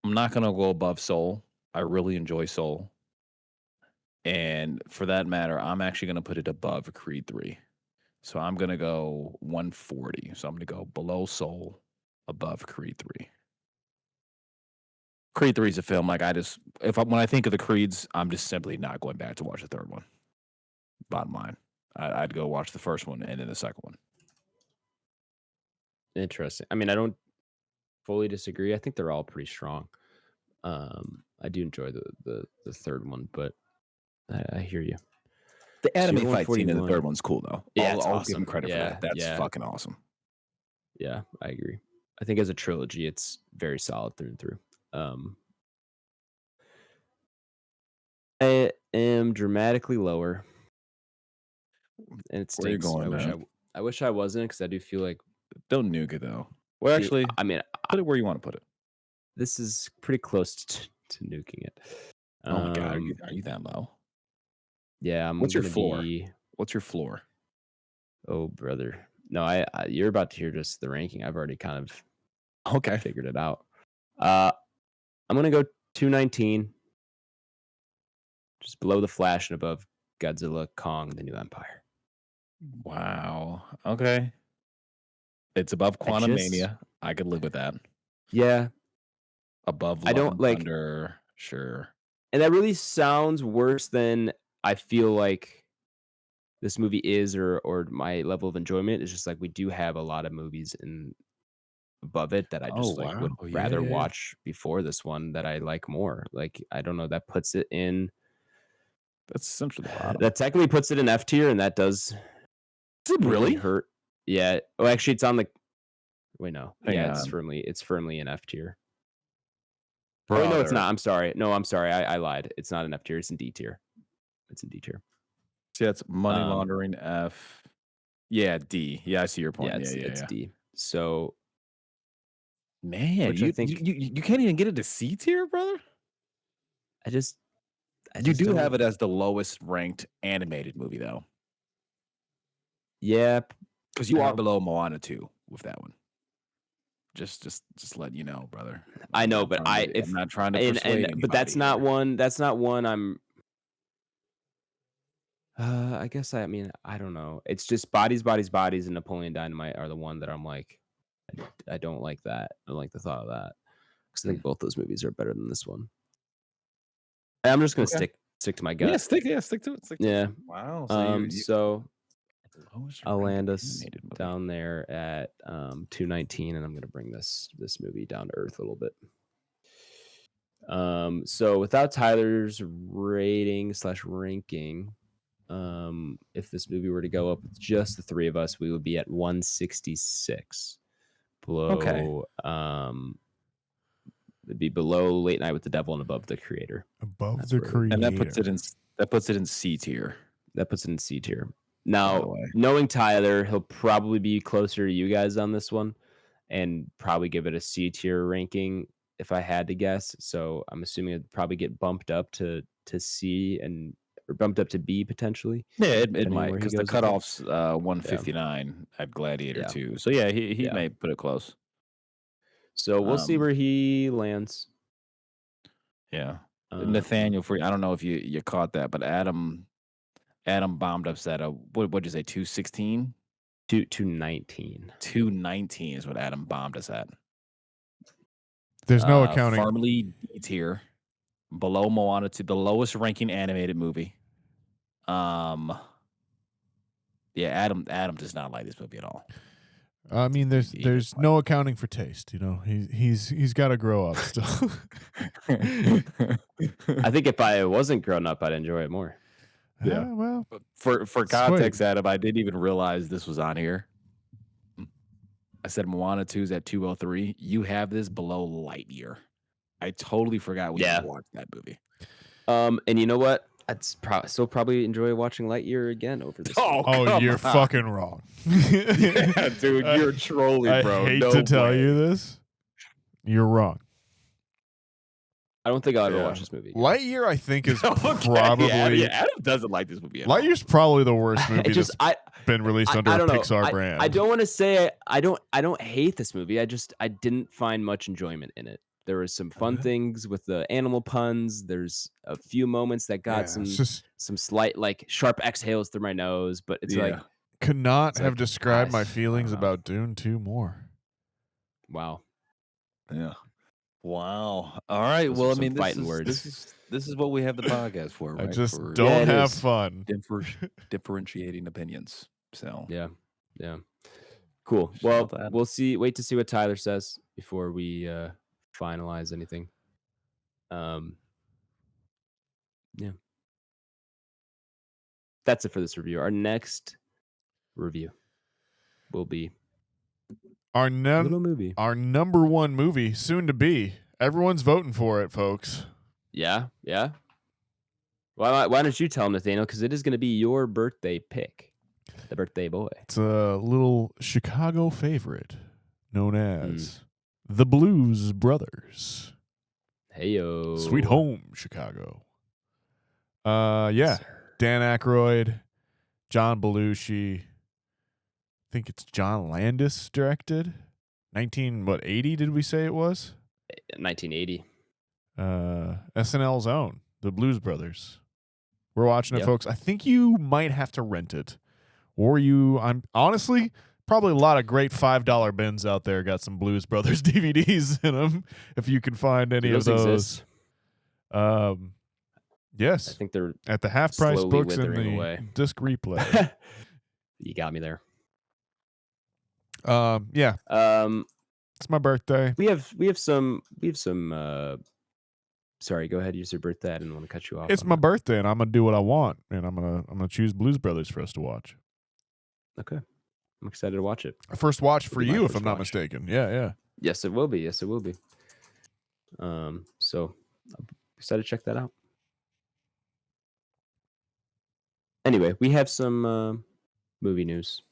not going to go above Soul. I really enjoy Soul. And for that matter, I'm actually going to put it above Creed 3. So I'm going to go 140. So I'm going to go below Soul, above Creed 3. Creed 3 is a film like when I think of the Creeds, I'm just simply not going back to watch the third one. Bottom line, I'd go watch the first one and then the second one. Interesting. I mean, I don't fully disagree. I think they're all pretty strong. I do enjoy the third one, but I hear you. The anime So fight scene in the 141. third one's cool though. Yeah, I'll it's give him awesome. credit for Yeah, that. That's yeah. fucking awesome. Yeah, I agree. I think as a trilogy, it's very solid through and through. I am dramatically lower, and it Where you stinks. going, man? I wish I wasn't, because I do feel like Don't nuke it though. Well, actually, I mean, put it where you want to put it. this is pretty close to nuking it. Oh my god, are you that low? Yeah, I'm. What's your gonna floor? be- What's your floor? Oh, brother. No, I you're about to hear just the ranking. I've already kind of Okay. figured it out. I'm gonna go 219, just below the Flash and above Godzilla, Kong, The New Empire. Wow. Okay. It's above Quantumania. I could live with that. Yeah, Above I Love don't and like- Thunder, sure. and that really sounds worse than I feel like this movie is, or my level of enjoyment is. Just like we do have a lot of movies in above it that I just Oh, like wow. would Yeah, rather yeah. watch before this one that I like more. Like, I don't know, that puts it in. That's essentially the bottom. That technically puts it in F tier, and that does Is it really? hurt. Yeah. Oh, actually, it's on the. Wait, no. Hang Yeah, on. it's firmly in F tier. Oh, wait, no, it's not. I'm sorry. No, I'm sorry. I lied. It's not in F tier. It's in D tier. It's in D tier. See, that's money laundering F. Yeah, D. Yeah, I see your point. Yeah, it's yeah. D. So, Man, Which I you, think- you can't even get it to C tier, brother? I just You do have don't- it as the lowest ranked animated movie, though. Yeah. Because you I are know. below Moana 2 with that one. Just letting you know, brother. I know, not but trying to- I'm not trying to persuade but that's anybody not here. one. That's not one. I guess I mean, I don't know. It's just Bodies, and Napoleon Dynamite are the one that I'm like, I don't like that. I don't like the thought of that, because I think both those movies are better than this one. I'm just gonna Okay. stick to my gut. Yeah, stick to it. Stick to it. Yeah. Wow. So lowest I'll ranked land us animated movie. down there at 219, and I'm gonna bring this movie down to earth a little bit. So without Tyler's rating/ranking, if this movie were to go up with just the three of us, we would be at 166. Below, it'd be below Late Night with the Devil and above The Creator. Above That's the where it would be. creator. And that puts it in C tier. That puts it in C tier. By Now, the way. knowing Tyler, he'll probably be closer to you guys on this one, and probably give it a C tier ranking if I had to guess. So I'm assuming it'd probably get bumped up to C or bumped up to B potentially. Yeah, it depending on might where he because the goes with it. cutoff's 159 at Gladiator Yeah. 2. So yeah, he Yeah. may put it close. So we'll see Um, where he lands. Yeah. Um, Nathaniel, I don't know if you caught that, but Adam bombed us at what'd you say, 216? 219. 219 is what Adam bombed us at. There's no accounting. Firmly D tier, below Moana 2, the lowest ranking animated movie. Yeah, Adam does not like this movie at all. I mean, there's He does no accounting for taste. You know, he's got to grow up still. I think if I wasn't grown up, I'd enjoy it more. Yeah. Well, For context, Adam, I didn't even realize this was on here. I said Moana 2's at 203. You have this below Lightyear. I totally forgot we even watched that movie. And you know what? I'd still probably enjoy watching Lightyear again over this. oh, you're fucking wrong. Yeah, dude, you're trolling, bro. I hate No to tell way. you this. You're wrong. I don't think I'll ever watch this movie. Lightyear, I think, is Okay, probably. yeah, Adam doesn't like this movie at all. Lightyear's probably the worst movie that's I been released under I a don't know. Pixar brand. I don't want to say I don't hate this movie. I didn't find much enjoyment in it. There were some fun things with the animal puns. There's a few moments that got some slight like sharp exhales through my nose, but it's like could not have like, described my gosh, feelings about Dune 2 more. Wow. Yeah. Wow. All right. Those Well, are I some mean, fighting words. this is what we have the podcast for, right? I just For don't have is. fun. differentiating opinions. So Yeah. Cool. Shout Well, out to Adam. we'll see. Wait to see what Tyler says before we finalize anything. Yeah. That's it for this review. Our next review will be Our little movie. our number one movie, soon to be. Everyone's voting for it, folks. Yeah. Why don't you tell him, Nathaniel? Because it is going to be your birthday pick, the birthday boy. It's a little Chicago favorite known as The Blues Brothers. Heyo. Sweet Home Chicago. Yeah. Sir. Dan Aykroyd, John Belushi. I think it's John Landis directed. 80 did we say it was? 1980. SNL's own, The Blues Brothers. We're watching it, Yep. folks. I think you might have to rent it. Or I'm honestly, probably a lot of great $5 bins out there got some Blues Brothers DVDs in them if you can find any of those. Exist? Yes. I think they're At the half price slowly books in withering the away. disc replay. You got me there. Yeah. It's my birthday. We have some sorry, go ahead. Use your birthday. I didn't want to cut you off. It's on my that. birthday, and I'm gonna do what I want, and I'm gonna choose Blues Brothers for us to watch. Okay. I'm excited to watch it. A first watch for It'll be my you, if first I'm not watch. mistaken. Yeah. Yes, it will be. So I'm excited to check that out. Anyway, we have some movie news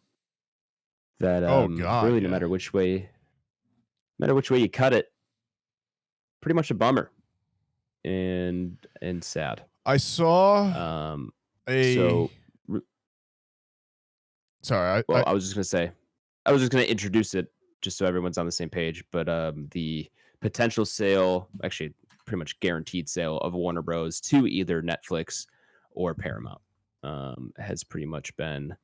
that God, really yeah. no matter which way you cut it, pretty much a bummer and sad. I saw So sorry. I was just gonna introduce it just so everyone's on the same page. But the potential sale, actually pretty much guaranteed sale of Warner Bros. To either Netflix or Paramount has pretty much been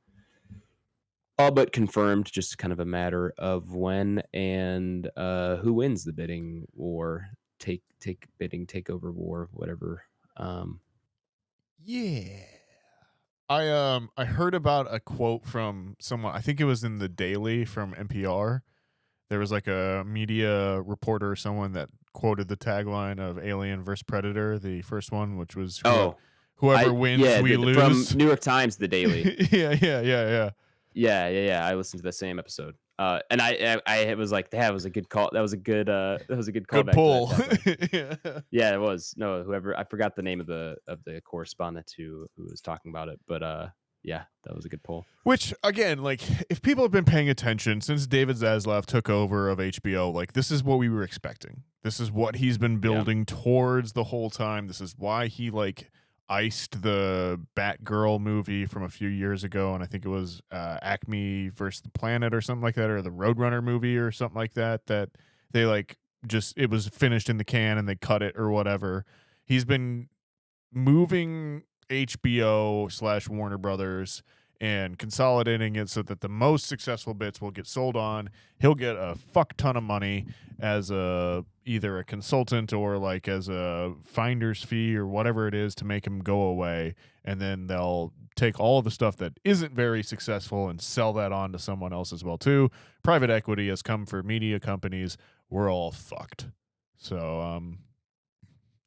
all but confirmed. Just kind of a matter of when and who wins the bidding war, takeover war, whatever. Yeah. I heard about a quote from someone, I think it was in the Daily from NPR, there was like a media reporter or someone that quoted the tagline of Alien vs Predator, the first one, which was whoever wins, we lose. From New York Times, The Daily. Yeah. I listened to the same episode. And I was like, that was a good call. That was a good Good callback. pull. Yeah, it was. No, whoever, I forgot the name of the correspondent who was talking about it, but yeah, that was a good pull. Which again, like, if people have been paying attention since David Zaslav took over of HBO, like, this is what we were expecting. This is what he's been building towards the whole time. This is why he like iced the Batgirl movie from a few years ago, and I think it was Acme versus the Planet or something like that, or the Roadrunner movie or something like that, that they like just, it was finished in the can and they cut it or whatever. He's been moving HBO / Warner Brothers and consolidating it so that the most successful bits will get sold on. He'll get a fuck ton of money as either a consultant or like as a finder's fee or whatever it is to make him go away. And then they'll take all of the stuff that isn't very successful and sell that on to someone else as well too. Private equity has come for media companies. We're all fucked. So,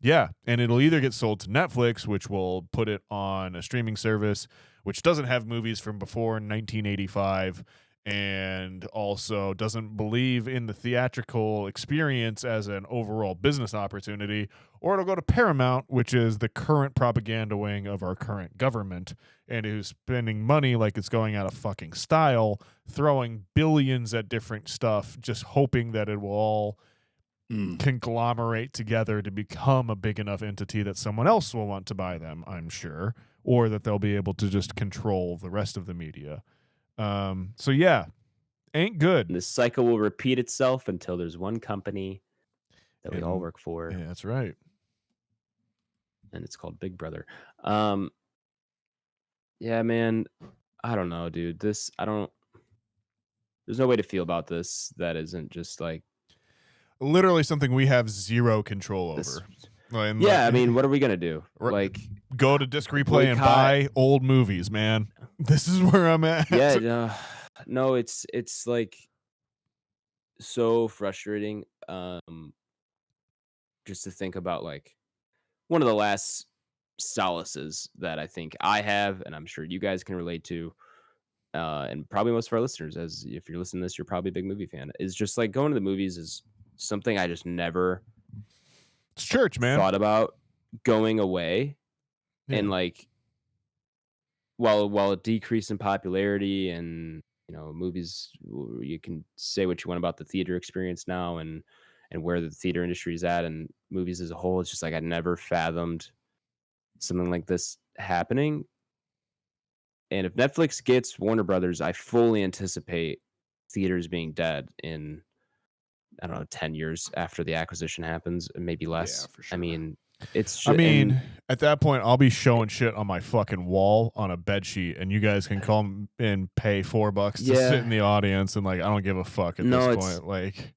yeah, and it'll either get sold to Netflix, which will put it on a streaming service, which doesn't have movies from before 1985, and also doesn't believe in the theatrical experience as an overall business opportunity, or it'll go to Paramount, which is the current propaganda wing of our current government, and who's spending money like it's going out of fucking style, throwing billions at different stuff, just hoping that it will all conglomerate together to become a big enough entity that someone else will want to buy them, I'm sure, or that they'll be able to just control the rest of the media. So yeah, ain't good. And this cycle will repeat itself until there's one company that we all work for. Yeah, that's right. And it's called Big Brother. Yeah, man, I don't know, dude. There's no way to feel about this that isn't just like literally something we have zero control over. And I mean, what are we gonna do? Like, go to Disc Replay and buy old movies, man. This is where I'm at. Yeah, no, it's like so frustrating. Just to think about like one of the last solaces that I think I have, and I'm sure you guys can relate to, and probably most of our listeners, as if you're listening to this, you're probably a big movie fan, is just like going to the movies is something I just never it's church, man. thought about going away. And like while it decreased in popularity, and you know, movies, you can say what you want about the theater experience now and where the theater industry is at, and movies as a whole, it's just like I never fathomed something like this happening. And if Netflix gets Warner Brothers, I fully anticipate theaters being dead in, I don't know, 10 years after the acquisition happens, maybe less. Yeah, for sure. I mean, at that point, I'll be showing shit on my fucking wall on a bed sheet, and you guys can come and pay $4 to sit in the audience, and like, I don't give a fuck at this point. Like,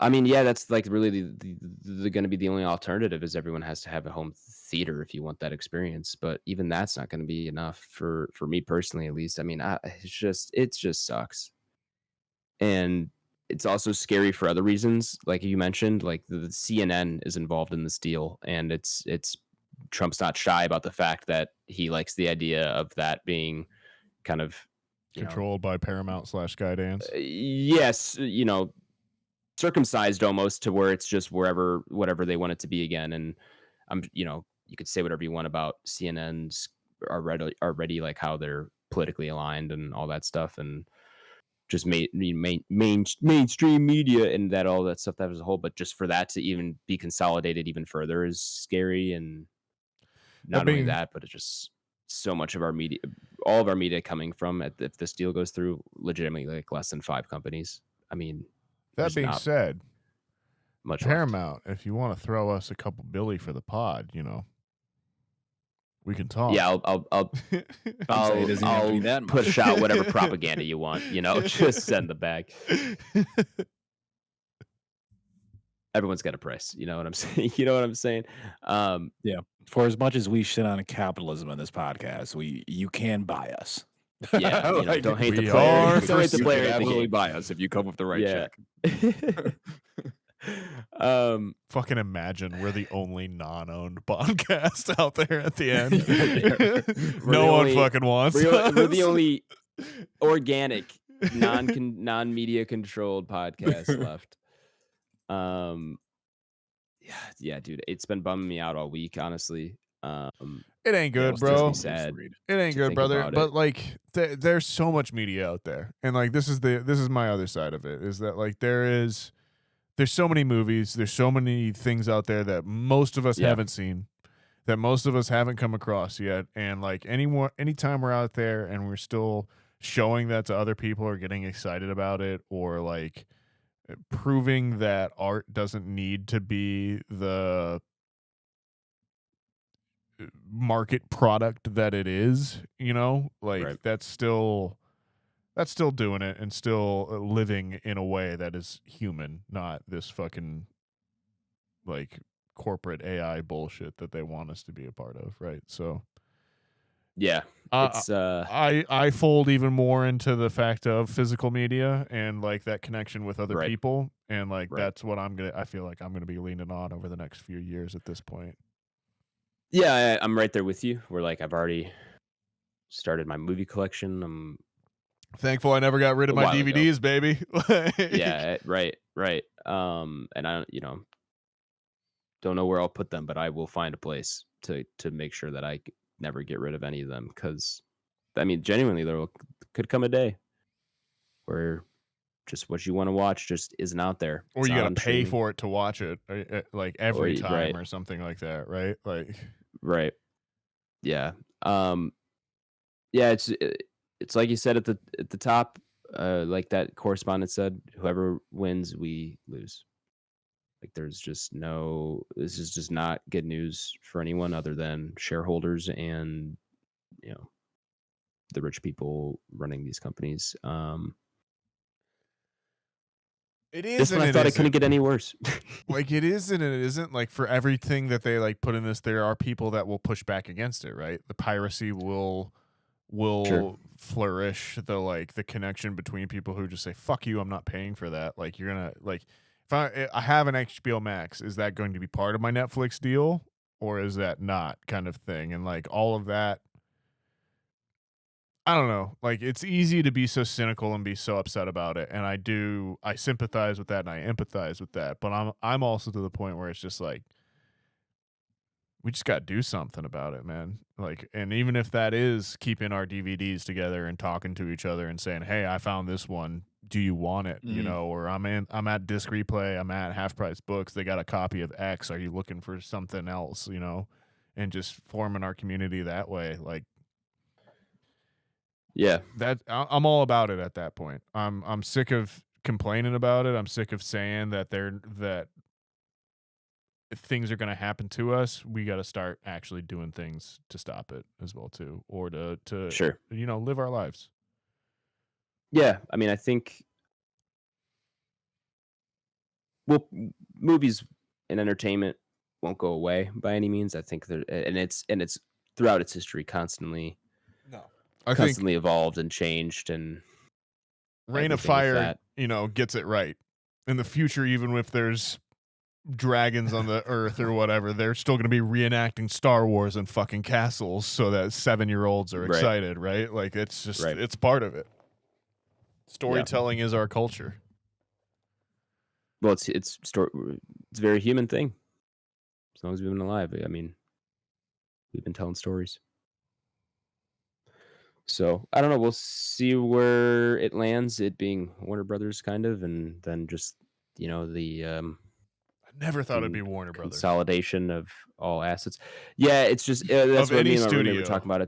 I mean, yeah, that's like really the going to be the only alternative, is everyone has to have a home theater if you want that experience. But even that's not going to be enough for me personally, at least. I mean, it just sucks. And it's also scary for other reasons. Like you mentioned, like the CNN is involved in this deal, and it's Trump's not shy about the fact that he likes the idea of that being kind of controlled by Paramount / Skydance. Yes, circumcised almost to where it's just whatever they want it to be again. And you could say whatever you want about CNN's already like how they're politically aligned and all that stuff, and just mainstream media and that all that stuff that as a whole. But just for that to even be consolidated even further is scary. And not only that, but it's just so much of our media, all of our media coming from, if this deal goes through, legitimately like less than 5 companies. I mean, that being said, much Paramount, if you want to throw us a couple billy for the pod, we can talk. Yeah, I'll push out whatever propaganda you want. Just send the bag. Everyone's got a price. You know what I'm saying? Yeah. For as much as we shit on capitalism in this podcast, you can buy us. Yeah, Like, don't hate the we player. are Don't hate the you player. can hate the absolutely game. buy us if you come with the right Yeah. check. Fucking imagine we're the only non-owned podcast out there at the end. We're No the one only- fucking wants We're the us. only organic, non-media controlled podcast left. Yeah, dude, it's been bumming me out all week, honestly. It ain't good, it's bro. just sad. It ain't to good, think brother. about But it. like, there's so much media out there, and like, this is my other side of it. Is that like there's so many movies, there's so many things out there that most of us Yeah. haven't seen, that most of us haven't come across yet, and like anytime we're out there and we're still showing that to other people or getting excited about it, or like proving that art doesn't need to be the market product that it is, like Right. that's still doing it and still living in a way that is human, not this fucking like corporate AI bullshit that they want us to be a part of, right? So Yeah, it's I fold even more into the fact of physical media and like that connection with other Right. people, and like Right. that's what I feel like I'm gonna be leaning on over the next few years at this point. yeah, I'm right there with you. We're like, I've already started my movie collection. I'm Thankful I never got rid of A my while ago. DVDs, baby. Like, yeah, right. And I don't know where I'll put them, but I will find a place to make sure that I never get rid of any of them, because I mean, genuinely, could come a day where just what you want to watch just isn't out there. or It's you not gotta on pay streaming. for it to watch it, like every time right. or something like that, right? Like, Right. Yeah. Yeah, it's like you said at the top, like that correspondent said, whoever wins, we lose. Like this is just not good news for anyone other than shareholders and, the rich people running these companies. it This is, one and I it thought it isn't. couldn't get any worse. Like, it is and it isn't. Like, for everything that they like put in this, there are people that will push back against it, right? The piracy will Sure. flourish. The connection between people who just say fuck you, I'm not paying for that. Like, you're gonna, like, if I have an HBO Max, is that going to be part of my Netflix deal, or is that not, kind of thing? And like all of that, I don't know. Like, it's easy to be so cynical and be so upset about it, and I sympathize with that and I empathize with that. But I'm also to the point where it's just like, we just got to do something about it, man. Like, and even if that is keeping our DVDs together and talking to each other and saying, "Hey, I found this one. Do you want it?" Or I'm at Disc Replay. I'm at Half Price Books. They got a copy of X. Are you looking for something else? And just forming our community that way. Like, Yeah. I'm all about it at that point. I'm sick of complaining about it. I'm sick of saying that if things are going to happen to us, we got to start actually doing things to stop it as well too, or to Sure. live our lives. Yeah. I mean, I think, well, movies and entertainment won't go away by any means. I think and it's throughout its history constantly evolved and changed, and Reign of everything with Fire, that. gets it right. In the future, even if there's dragons on the earth or whatever, they're still going to be reenacting Star Wars in fucking castles so that 7-year-olds are Right. excited, right? Like, it's just, Right. it's part of it. Storytelling is our culture. Well, it's a very human thing. As long as we've been alive, I mean, we've been telling stories. So I don't know. We'll see where it lands. It being Warner Brothers, kind of, and then just the I never thought it'd be Warner Brothers. consolidation of all assets. Yeah, it's just that's Of what any me and my roommate studio. were talking about.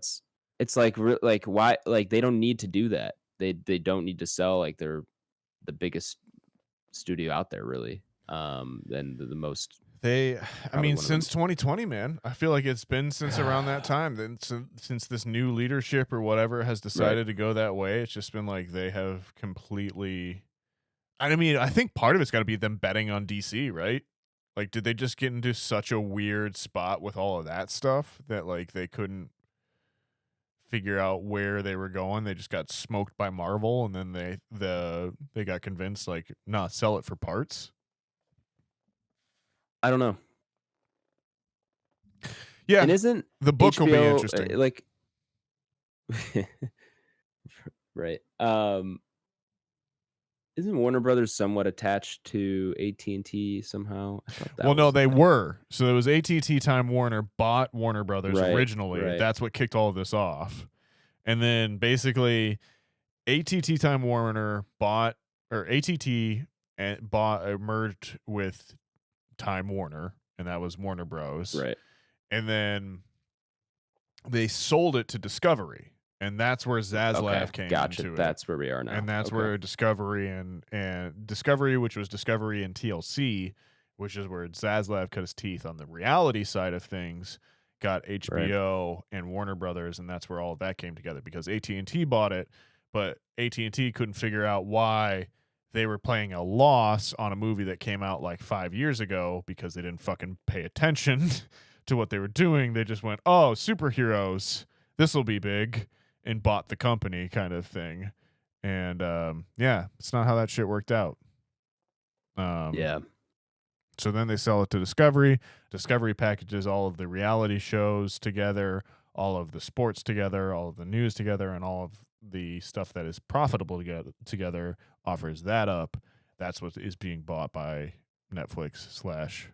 It's like why, like, they don't need to do that. They don't need to sell, like, they're the biggest studio out there, really. And the most. I Probably mean, one of since 2020, man, I feel like it's been since around that time. Then since this new leadership or whatever has decided to go that way, it's just been like they have completely. I mean, I think part of it's got to be them betting on DC, right? Like, did they just get into such a weird spot with all of that stuff that like they couldn't figure out where they were going. They just got smoked by Marvel, and then they got convinced like, nah, sell it for parts. I don't know. Yeah, And isn't the book will be HBO, interesting. like, right? Isn't Warner Brothers somewhat attached to AT&T somehow? I thought that Well, no, was a they thing. were. So it was AT&T Time Warner bought Warner Brothers Right, originally. right. That's what kicked all of this off. And then basically AT&T Time Warner AT&T merged with Time Warner, and that was Warner Bros. Right. And then they sold it to Discovery, and that's where Zaslav Okay, came gotcha. into it. That's where we are now. And that's Okay. where Discovery and Discovery, which was Discovery and TLC, which is where Zaslav cut his teeth on the reality side of things, got HBO and Warner Brothers, and that's where all of that came together because AT&T bought it, but AT&T couldn't figure out why they were playing a loss on a movie that came out like 5 years ago because they didn't fucking pay attention to what they were doing. They just went, oh, superheroes, this will be big, and bought the company kind of thing. And yeah, it's not how that shit worked out. Yeah. So then they sell it to Discovery. Discovery packages all of the reality shows together, all of the sports together, all of the news together, and all of the stuff that is profitable together, offers that up. That's what is being bought by Netflix /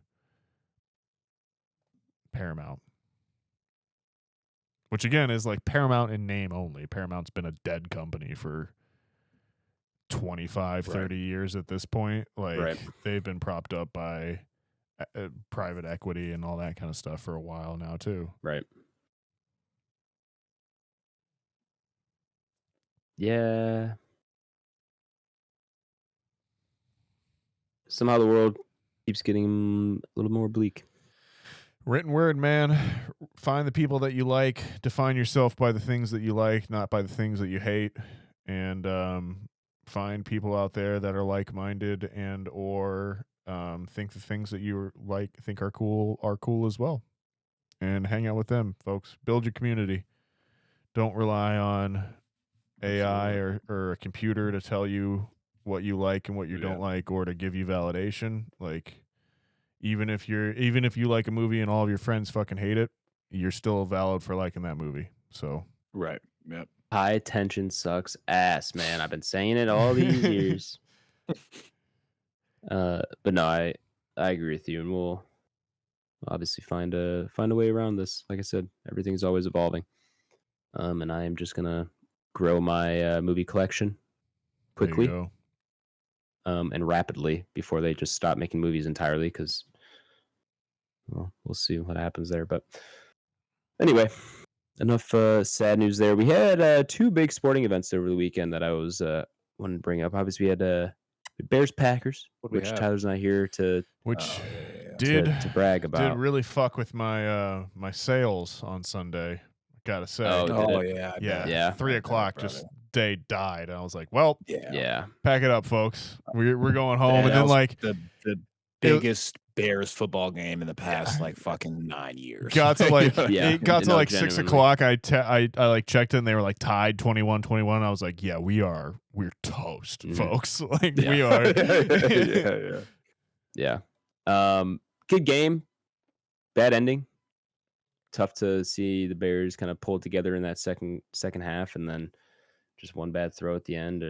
Paramount. Which again is like Paramount in name only. Paramount's been a dead company for 25, 30 years at this point. Like they've been propped up by private equity and all that kind of stuff for a while now too. Right. Yeah. Somehow the world keeps getting a little more bleak. Written word, man. Find the people that you like. Define yourself by the things that you like, not by the things that you hate. And find people out there that are like-minded and or think the things that you think are cool as well. And hang out with them, folks. Build your community. Don't rely on AI or a computer to tell you what you like and what you don't like, or to give you validation. Like, even if you like a movie and all of your friends fucking hate it, you're still valid for liking that movie. So Right. Yep. High attention sucks ass, man. I've been saying it all these years. But no, I agree with you, and we'll obviously find a way around this. Like I said, everything's always evolving. And I am just gonna grow my movie collection quickly, and rapidly before they just stop making movies entirely. Because, well, we'll see what happens there. But anyway, enough sad news there. We had 2 big sporting events over the weekend that I was wanted to bring up. Obviously, we had Bears Packers, which Tyler's not here to brag about. Did really fuck with my my sales on Sunday. Gotta say. Yeah. 3 o'clock just day died. And I was like, well, yeah. Pack it up, folks. We're going home. And then like the biggest Bears football game in the past like fucking 9 years. Got to like it got to like 6 genuinely. o'clock. I like checked in. They were like tied 21-21. I was like, yeah, we're toast, folks. Like we are. Yeah. Good game. Bad ending. Tough to see the Bears kind of pull together in that second half, and then just one bad throw at the end.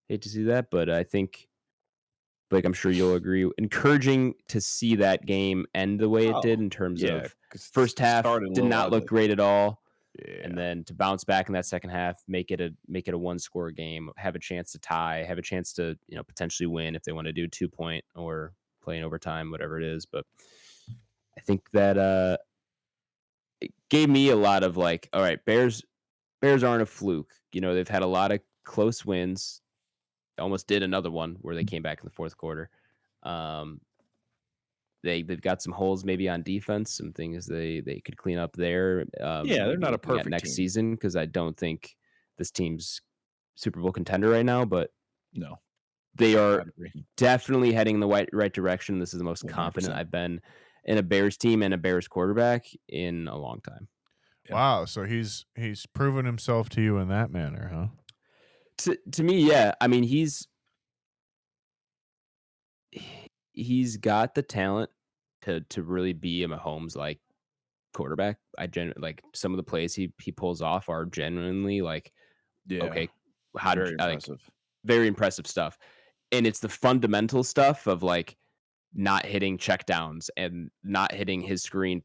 Hate to see that, but I think, Blake, I'm sure you'll agree, encouraging to see that game end the way it did in terms of first half did not look great at all. And then to bounce back in that second half, make it a 1-score game, have a chance to tie, have a chance to, potentially win if they want to do 2-point or play in overtime, whatever it is. But I think that it gave me a lot of like, all right, Bears aren't a fluke. They've had a lot of close wins. They almost did another one where they came back in the fourth quarter. They've got some holes maybe on defense, some things they could clean up there. They're not a perfect next team. season, because I don't think this team's Super Bowl contender right now, but no, they are definitely heading in the right direction. This is the most 100%. confident I've been in a Bears team and a Bears quarterback in a long time. Yeah. Wow, so he's proven himself to you in that manner, huh? To me, yeah. I mean, he's got the talent to really be a Mahomes like quarterback. Like some of the plays he pulls off are genuinely like, Yeah. okay, how did Very you, like impressive. very impressive stuff. And it's the fundamental stuff of like not hitting checkdowns and not hitting his screen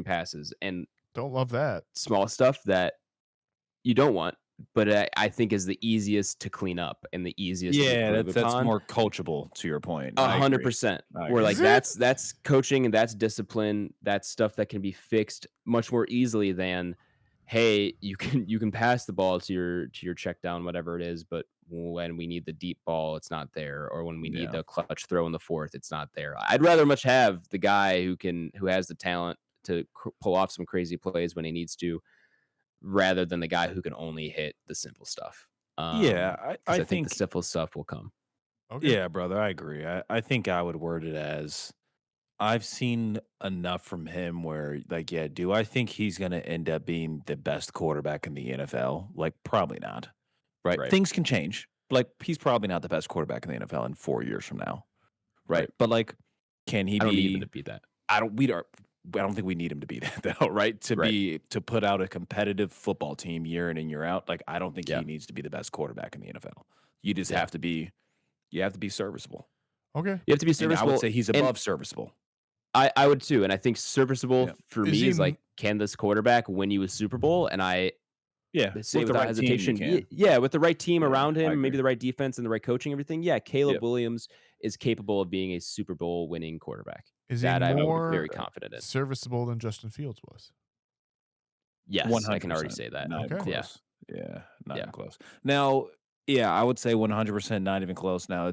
passes and Don't love that. small stuff that you don't want, but I think is the easiest to clean up and the easiest to Yeah, improve that's upon. more coachable to your point. I agree. 100%. I Where agree. like Is it? that's coaching and that's discipline. That's stuff that can be fixed much more easily than, hey, you can pass the ball to your check down, whatever it is, but when we need the deep ball, it's not there, or when we need the clutch throw in the fourth, it's not there. I'd rather much have the guy who has the talent to pull off some crazy plays when he needs to, rather than the guy who can only hit the simple stuff. Yeah, 'Cause I I think the think simple stuff will come. Okay. yeah, brother, I agree. I think I would word it as I've seen enough from him where, like, yeah, do I think he's going to end up being the best quarterback in the NFL? Like, probably not. Right? Right. Things can change. Like, he's probably not the best quarterback in the NFL in 4 years from now. Right? Right. But like, can he I don't need him be? to be that. I don't think we need him to be that though, right? To put out a competitive football team year in and year out. Like, I don't think Yeah. he needs to be the best quarterback in the NFL. You just Yeah. have to be serviceable. Okay. You have to be And serviceable. I would say he's and above serviceable. I would too, and I think serviceable Yeah. for Is me he is like, can this quarterback win you a Super Bowl? And I Yeah, say with the without right team, you hesitation, can. yeah, with the right team Yeah, around I him, maybe agree. the right defense and the right coaching, everything. Yeah, Caleb Yep. Williams is capable of being a Super Bowl winning quarterback. Is he That I'm more very confident in. serviceable than Justin Fields was? Yes, I can already 100%. say that. Not even Okay. Yeah. close. Yeah, not Yeah. even close. Now, yeah, I would say 100% not even close. Now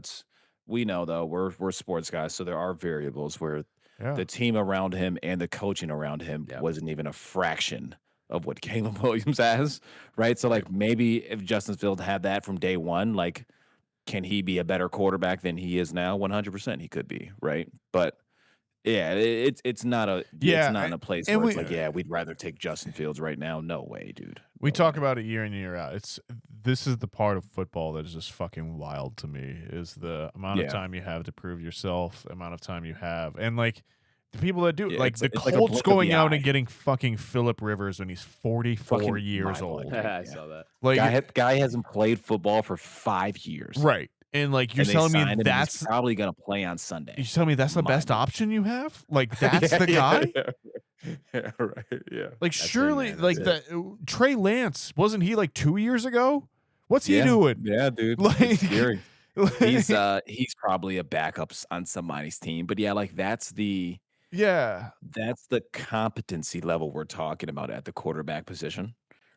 we know though we're sports guys, so there are variables where Yeah. the team around him and the coaching around him Yeah. wasn't even a fraction of what Caleb Williams has, right? So like maybe if Justin Fields had that from day one, like can he be a better quarterback than he is now? 100% he could be, right? But yeah, it's not Yeah, in a place and where it's we- like, yeah, we'd rather take Justin Fields right now. No way, dude. We No talk way. about it year in year out. This is the part of football that is just fucking wild to me, is the amount of Yeah. time you have to prove yourself, amount of time you have, and like the people that do it, Yeah, like it's the like a Colts blink of going the out eye. and getting fucking Phillip Rivers when he's 44 Fucking years mind-blowing. old. I Yeah. saw that. Like Guy hasn't played football for 5 years. right, and like you're And they telling me signed him, and he's that's probably gonna play on Sunday. you're telling me that's the best Mind-blowing. option you have? Like that's the guy? Yeah, right. Yeah. Like That's it, surely, man, like that's the Trey Lance wasn't he like 2 years ago? What's he doing? Yeah, dude. Like- It's scary. Like- He's probably a backup on somebody's team, but yeah, like that's the yeah. competency level we're talking about at the quarterback position,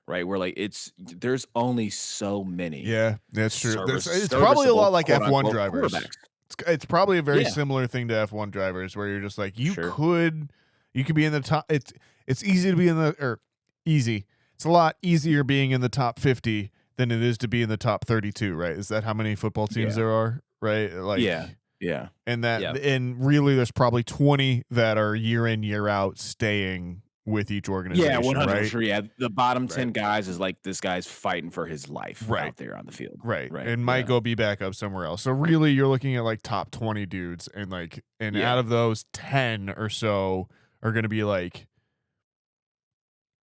right? Where like there's only so many. Yeah, that's true. Service- It's probably a lot like serviceable, F1 quote-unquote, drivers. quarterbacks. It's probably a very Yeah. similar thing to F1 drivers, where you're just like you Sure. could be in the top. It's easy to be in the easy. It's a lot easier being in the top 50 than it is to be in the top 32. Right? Is that how many football teams Yeah. there are? Right? Like Yeah. and that Yeah. and really there's probably 20 that are year in year out staying with each organization. Yeah, 100%. Right? Yeah, the bottom 10 Right. guys is like this guy's fighting for his life Right. out there on the field. Right. Right, And might yeah. go be back up somewhere else. So really you're looking at like top 20 dudes and Yeah. out of those 10 or so are going to be like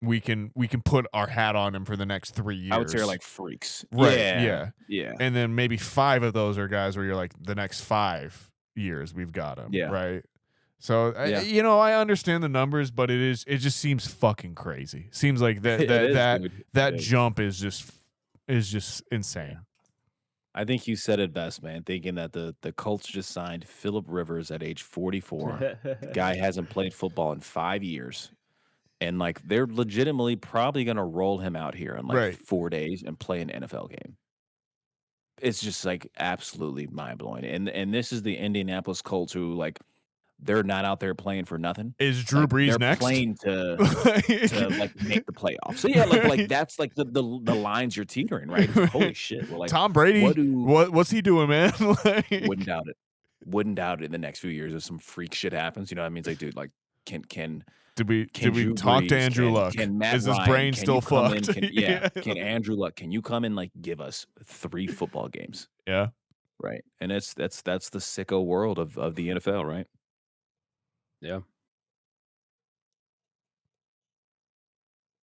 we can put our hat on him for the next 3 years. I would say are like freaks. Right, Yeah. and then maybe 5 of those are guys where you're like the next 5 years we've got him, Yeah. right? So Yeah. I understand the numbers, but it just seems fucking crazy. Seems like that It is, that dude. that It is. jump is just insane. I think you said it best, man, thinking that the Colts just signed Phillip Rivers at age 44. The guy hasn't played football in 5 years. And like they're legitimately probably going to roll him out here in like Right. 4 days and play an NFL game. It's just like absolutely mind-blowing. And this is the Indianapolis Colts who like they're not out there playing for nothing. Is Drew Like, Brees they're next? playing to like make the playoffs. So yeah, like that's like the lines you're teetering, right? It's like, holy shit. We're like Tom Brady. what What's he doing, man? Like- wouldn't doubt it. Wouldn't doubt it in the next few years if some freak shit happens. You know what I mean? It's like, dude, like Did we Drew talk to Brees, Andrew Luck? Can Matt Is his Ryan, brain can still you come in? fucked? Can Andrew Luck? Can you come in like give us 3 football games? Yeah. Right, and that's the sicko world of the NFL, right? Yeah.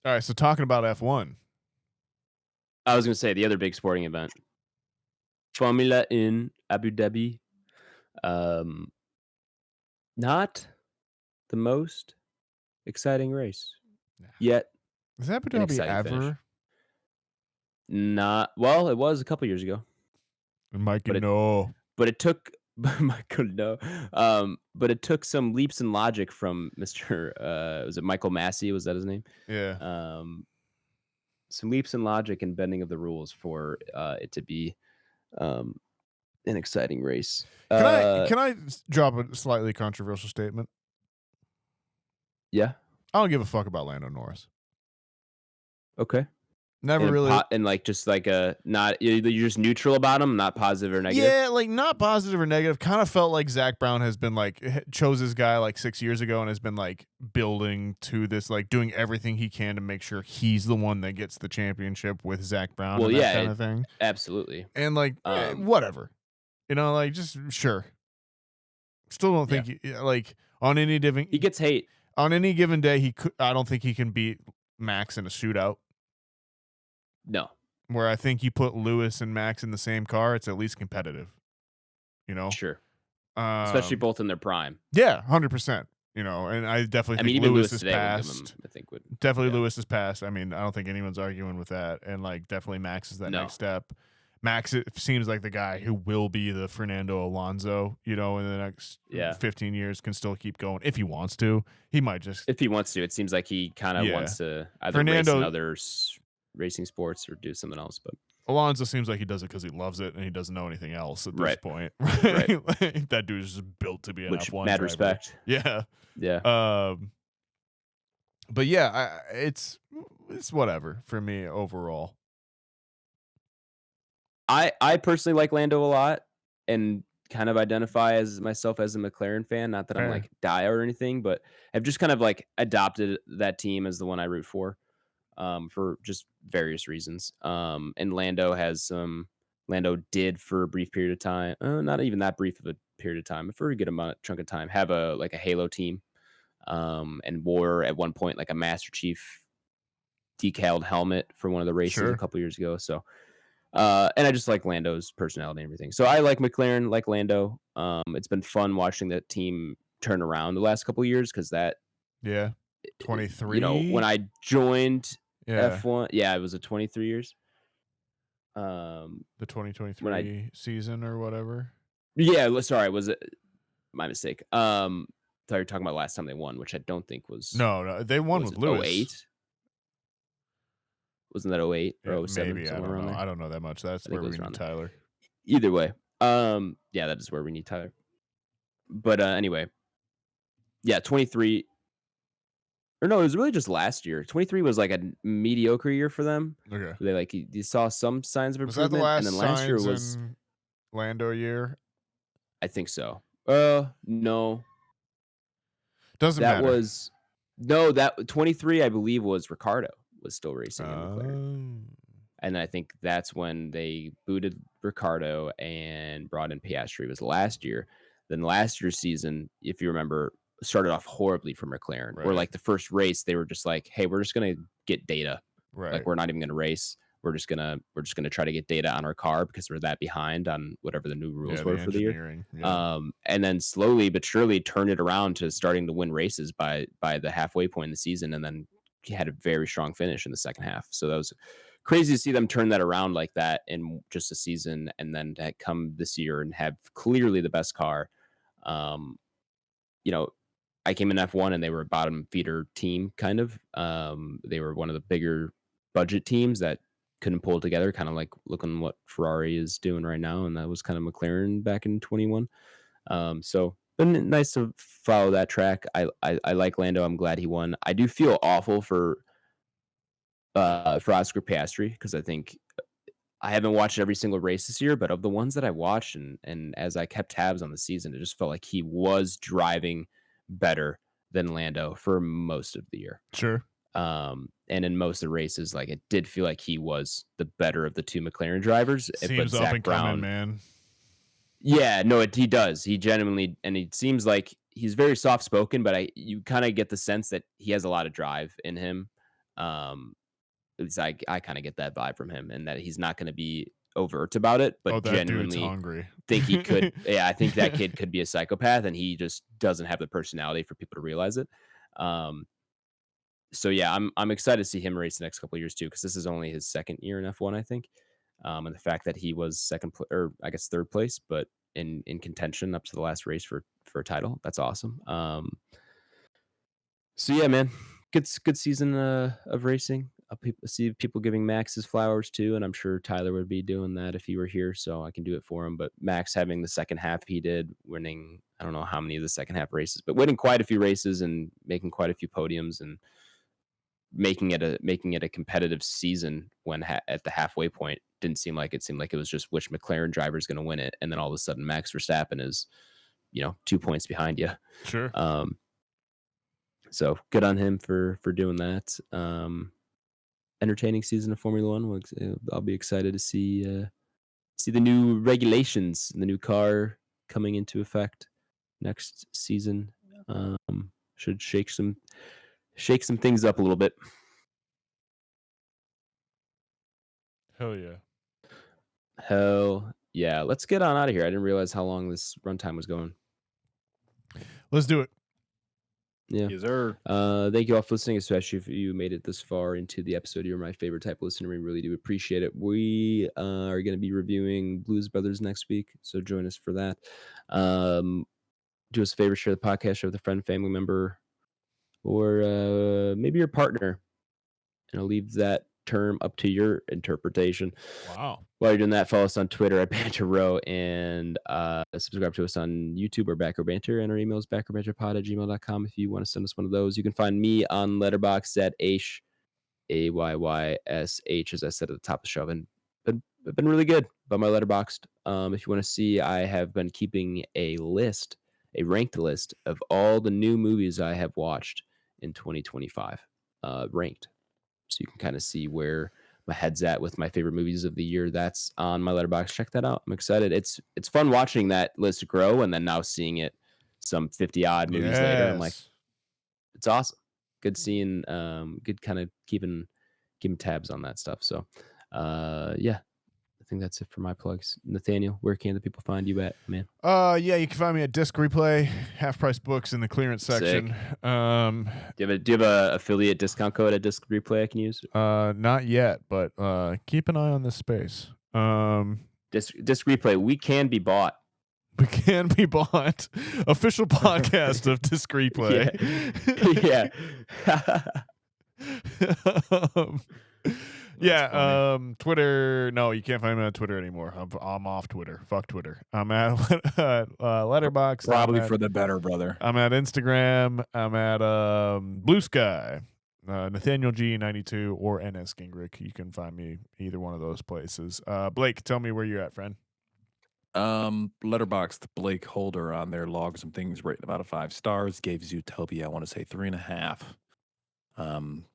All right. So talking about F1. I was going to say the other big sporting event, Formula in Abu Dhabi. Not the most exciting race yet. Is Abu An Dhabi exciting ever? finish. Not well. It was a couple years ago, Mike, But it- no. but it took Michael. No, but it took some leaps in logic from Mr. Was it Michael Massey? Was that his name? Yeah. Some leaps in logic and bending of the rules for it to be an exciting race. Can I drop a slightly controversial statement? Yeah. I don't give a fuck about Lando Norris. Okay. Never and really. And like just like not you're just neutral about him, not positive or negative. Yeah, like not positive or negative. Kind of felt like Zach Brown has been like chose this guy like 6 years ago and has been like building to this, like doing everything he can to make sure he's the one that gets the championship with Zach Brown. Well, and that yeah, kind of thing. Absolutely. And like whatever, like just sure. Still don't think like on any given he gets hate on any given day he could. I don't think he can beat Max in a shootout. No. Where I think you put Lewis and Max in the same car, it's at least competitive. Sure. Especially both in their prime. Yeah, 100%. And I definitely think even Lewis is today past. I think would definitely Lewis is past. I mean, I don't think anyone's arguing with that. And like definitely Max is that next step. Max, it seems like the guy who will be the Fernando Alonso, in the next 15 years, can still keep going if he wants to. He might just. If he wants to. It seems like he kind of wants to either race in other racing sports or do something else. But Alonso seems like he does it because he loves it and he doesn't know anything else at this point. Right. Like, that dude is just built to be an F1 mad driver. Respect. Yeah. Yeah. But yeah, it's whatever for me overall. I personally like Lando a lot and kind of identify as myself as a McLaren fan. Not that I'm like die or anything, but I've just kind of like adopted that team as the one I root for just various reasons. And Lando did for a brief period of time, not even that brief of a period of time, for a good chunk of time, have a Halo team, and wore at one point like a Master Chief decaled helmet for one of the races a couple years ago. So. And I just like Lando's personality and everything. So I like McLaren, like Lando. It's been fun watching that team turn around the last couple of years because 23. When I joined F1, it was a 23 years. The 2023 season or whatever. Yeah, sorry, was it my mistake? Thought you were talking about last time they won, which I don't think was. No, they won with Lewis. 08? Wasn't that 08 or 07? Maybe, I don't know. I don't know that much. That's where we need Tyler. Either way. That is where we need Tyler. But anyway. Yeah, 23. Or no, it was really just last year. 23 was like a mediocre year for them. Okay. They you saw some signs of improvement. Was that the last and then last year was Lando year? I think so. No. Doesn't matter. That 23 I believe was Ricardo. Was still racing in McLaren. And I think that's when they booted Ricardo and brought in Piastri. It was last year. Then last year's season, if you remember, started off horribly for McLaren. Where like the first race, they were just like, "Hey, we're just gonna get data. Right. Like we're not even gonna race. We're just gonna try to get data on our car because we're that behind on whatever the new rules were for the year." Yeah. And then slowly but surely turned it around to starting to win races by the halfway point in the season, and then he had a very strong finish in the second half. So that was crazy to see them turn that around like that in just a season, and then to come this year and have clearly the best car. I came in F1 and they were a bottom feeder team, kind of. They were one of the bigger budget teams that couldn't pull it together, kind of like looking what Ferrari is doing right now, and that was kind of McLaren back in 21. So been nice to follow that track. I like Lando. I'm glad he won. I do feel awful for Oscar Piastri because I think I haven't watched every single race this year, but of the ones that I watched and as I kept tabs on the season, it just felt like he was driving better than Lando for most of the year. Sure. And in most of the races, like it did feel like he was the better of the two McLaren drivers. Seems but up Zach and Brown, coming, man. yeah, no, he does. He genuinely, and it seems like he's very soft spoken, but you kind of get the sense that he has a lot of drive in him. At least I kind of get that vibe from him, and that he's not going to be overt about it, but that dude's genuinely hungry. think he could. Yeah, I think that kid could be a psychopath, and he just doesn't have the personality for people to realize it. So yeah, I'm excited to see him race the next couple of years too, because this is only his second year in F1, I think. And the fact that he was or I guess third place, but in contention up to the last race for a title, that's awesome. So yeah, man, good season of racing. See people giving Max his flowers too, and I'm sure Tyler would be doing that if he were here, so I can do it for him. But Max having the second half he did, winning I don't know how many of the second half races, but winning quite a few races and making quite a few podiums and making it a competitive season when at the halfway point didn't seem like it was just which McLaren driver is going to win it, and then all of a sudden Max Verstappen is 2 points behind you. Sure. So good on him for doing that. Entertaining season of Formula One. I'll be excited to see the new regulations and the new car coming into effect next season. Should shake some things up a little bit. Hell yeah. Hell yeah. Let's get on out of here. I didn't realize how long this runtime was going. Let's do it. Yeah. Yes, sir. Thank you all for listening, especially if you made it this far into the episode. You're my favorite type of listener. We really do appreciate it. We are going to be reviewing Blues Brothers next week, so join us for that. Do us a favor, share the podcast, share with a friend, family member, or maybe your partner. And I'll leave that term up to your interpretation. Wow. While you're doing that, follow us on Twitter at Banter Row, and subscribe to us on YouTube or Back Row Banter, and our email is backrowbanterpod@gmail.com if you want to send us one of those. You can find me on Letterboxd at AYYSH, as I said at the top of the show. And I've been really good about my Letterboxd. If you want to see, I have been keeping a ranked list of all the new movies I have watched in 2025, ranked. So you can kind of see where my head's at with my favorite movies of the year. That's on my Letterboxd. Check that out. I'm excited. It's fun watching that list grow, and then now seeing it some 50 odd movies later. I'm like, it's awesome. Good seeing, good kind of keeping tabs on that stuff. So, yeah, I think that's it for my plugs. Nathaniel, where can the people find you at, man? Yeah, you can find me at Disc Replay, half price books in the clearance section. Do you have a affiliate discount code at Disc Replay I can use? Not yet, but keep an eye on this space. Disc Replay, we can be bought. We can be bought. Official podcast of Disc Replay. Yeah. Twitter. No, you can't find me on Twitter anymore. I'm off Twitter. Fuck Twitter. I'm at Letterboxd. Probably for the better, brother. I'm at Instagram. I'm at Blue Sky, Nathaniel G92 or NS Gingrich. You can find me either one of those places. Blake, tell me where you're at, friend. Letterboxd, BlakeHolder on there, logged some things, rated about 5 stars, gave Zootopia, I want to say 3.5.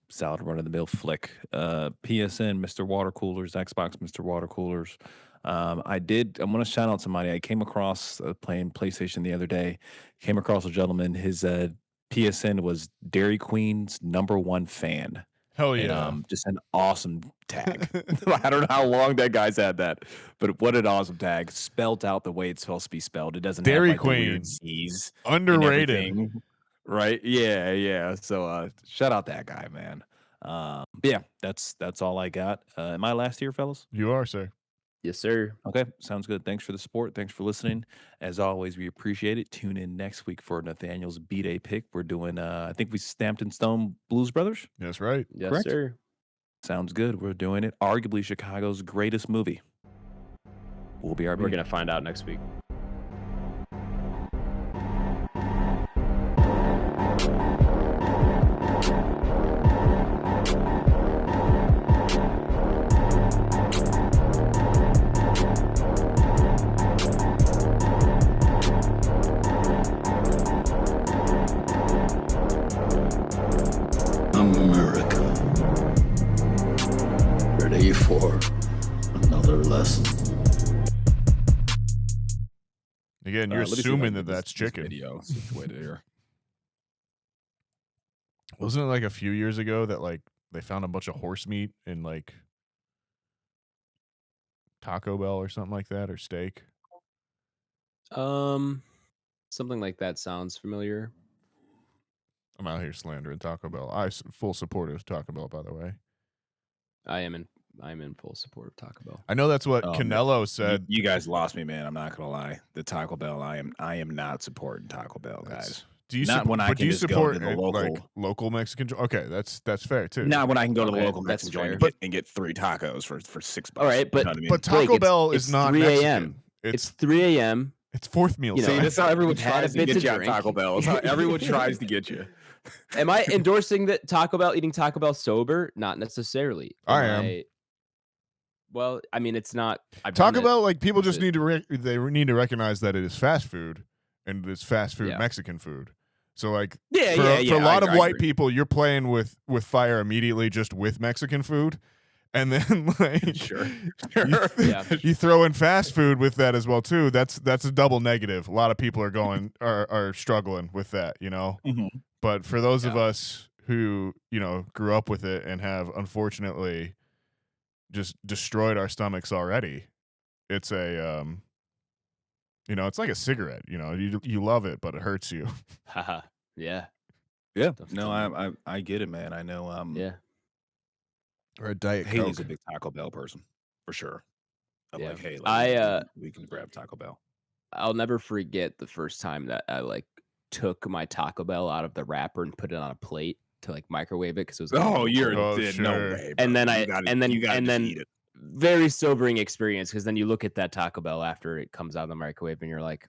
Solid run of the mill flick. PSN, Mr. Water Coolers, Xbox, Mr. Water Coolers. I'm going to shout out somebody. I came across playing PlayStation the other day, came across a gentleman. His PSN was Dairy Queen's #1 fan. Hell yeah. And, just an awesome tag. I don't know how long that guy's had that, but what an awesome tag. Spelled out the way it's supposed to be spelled. It doesn't Dairy have, like, Queen. the weird Z's. Underrated. Right? Yeah. So shout out that guy, man. Yeah, that's all I got. Am I last here, fellas? You are, sir. Yes, sir. Okay, sounds good. Thanks for the support. Thanks for listening. As always, we appreciate it. Tune in next week for Nathaniel's B-Day pick. We're doing, I think we stamped in stone Blues Brothers. That's right. Yes, Correct? sir. Sounds good. We're doing it. Arguably Chicago's greatest movie. We'll be We're going to find out next week. another lesson. Again, you're Let me see if I can assuming get that that's this chicken. video situated here. Wasn't it like a few years ago that like they found a bunch of horse meat in like Taco Bell or something like that, or steak? Something like that sounds familiar. I'm out here slandering Taco Bell. Full support of Taco Bell, by the way. I'm in full support of Taco Bell. I know that's what Oh, Canelo said. You guys lost me, man. I'm not gonna lie. The Taco Bell, I am not supporting Taco Bell, guys. Do you Not when I but do can you just go support to the like local Mexican? Okay, that's fair too. Not when I can go to the Okay, local that's Mexican joint fair. and get 3 tacos for $6. All right, but you know what I mean? But Taco Blake, Bell it's is not 3 Mexican. a.m. It's 3 a.m. It's fourth meal. You know, See, that's how everyone you've had tries a to bit get to you at drink. Taco Bell. That's how everyone tries to get you. Am I endorsing that Taco Bell eating Taco Bell sober? Not necessarily. I am. Well, I mean, it's not. Taco Bell, like people just it- need to they need to recognize that it is fast food and it's fast food Yeah. Mexican food. So like for Yeah, a lot of I white agree. people, you're playing with fire immediately just with Mexican food, and then like Sure. you throw in fast food with that as well too. That's a double negative. A lot of people are struggling with that, you know. Mhm. But for those of us who grew up with it and have unfortunately just destroyed our stomachs already, it's a it's like a cigarette. You love it, but it hurts you. Haha. Yeah. Yeah. Stuff No, done. I get it, man. I know Yeah. Or a Diet Haley's Coke. a big Taco Bell person for sure. I'm Yeah. like, hey, we can grab Taco Bell. I'll never forget the first time that I like took my Taco Bell out of the wrapper and put it on a plate to like microwave it because it was like, Oh, real cold. Oh, no sure. way. And bro. then You gotta and just then eat it. very sobering experience because then you look at that Taco Bell after it comes out of the microwave and you're like,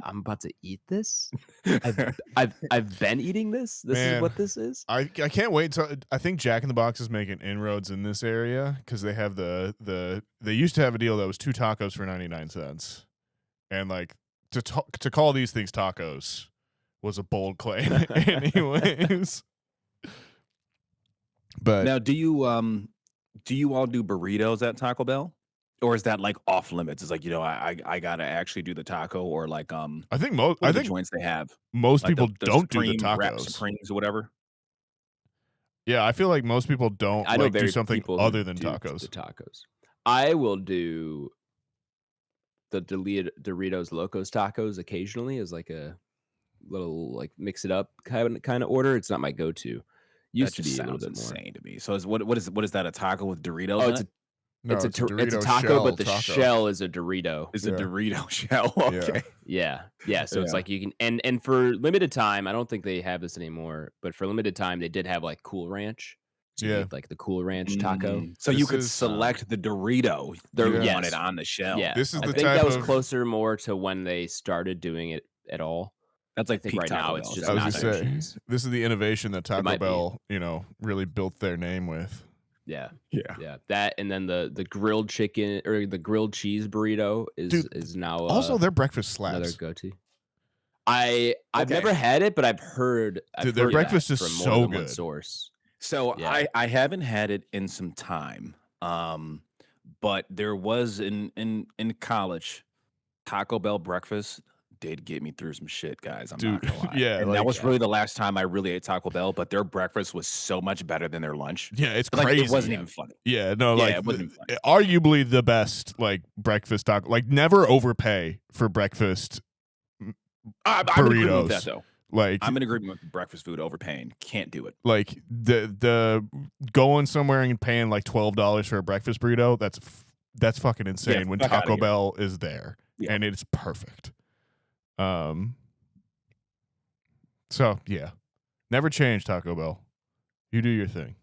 I'm about to eat this. I've been eating this. This Man. is what this is. I can't wait until I think Jack in the Box is making inroads in this area because they have they used to have a deal that was 2 tacos for 99 cents, and like to call these things tacos was a bold claim, anyways. But Now, do you all do burritos at Taco Bell? Or is that like off limits? It's like, I gotta actually do the taco, or like I think what I are the think joints they have? most Like people the don't do the Supreme Wrap tacos. Supremes or whatever. Yeah, I feel like most people don't I know like do very something people who other than do tacos. The tacos. I will do the Doritos Locos tacos occasionally as like a little like mix it up kind of order. It's not my go-to. Used That to be just a little sounds bit more. insane to me. So what is that? A taco with Doritos? Oh, in it? No, it's a Dorito taco, shell but the taco. shell is a Dorito. It's Yeah. a Dorito shell. Yeah. Okay. Yeah. So it's like you can and for limited time, I don't think they have this anymore, but for limited time they did have like Cool Ranch. So you Yeah. get, like the Cool Ranch taco. So you This could is, select the Dorito you Yeah. wanted on the shell. Yeah. This is I the think type that was of- closer more to when they started doing it at all. That's I like think peak right Taco now Bell. it's Is just that I was what not gonna you're their say cheese. this is the innovation that Taco might be. Bell, really built their name with. Yeah. saying? Yeah. That and then the grilled chicken or the grilled cheese burrito Dude, is now Also, their breakfast another slaps. go-to. I've Okay. never had it, but I've heard Dude, their heard breakfast that is from so more than one good. source. So Yeah. I haven't had it in some time. But there was in college, Taco Bell breakfast did get me through some shit, guys. I'm not Dude, gonna lie. yeah, And like- that was really the last time I really ate Taco Bell, but their breakfast was so much better than their lunch. Yeah, it's Like crazy. it wasn't even funny. Yeah, no, Yeah, like it wasn't even funny. arguably the best like breakfast taco. Like never overpay for breakfast. I'm in agreement with that Burritos. though. Like I'm in agreement with breakfast food overpaying. Can't do it. like the going somewhere and paying like $12 for a breakfast burrito. That's fucking insane when fuck outta Taco here. Bell is there Yeah. and it's perfect. So yeah, never change Taco Bell. You do your thing.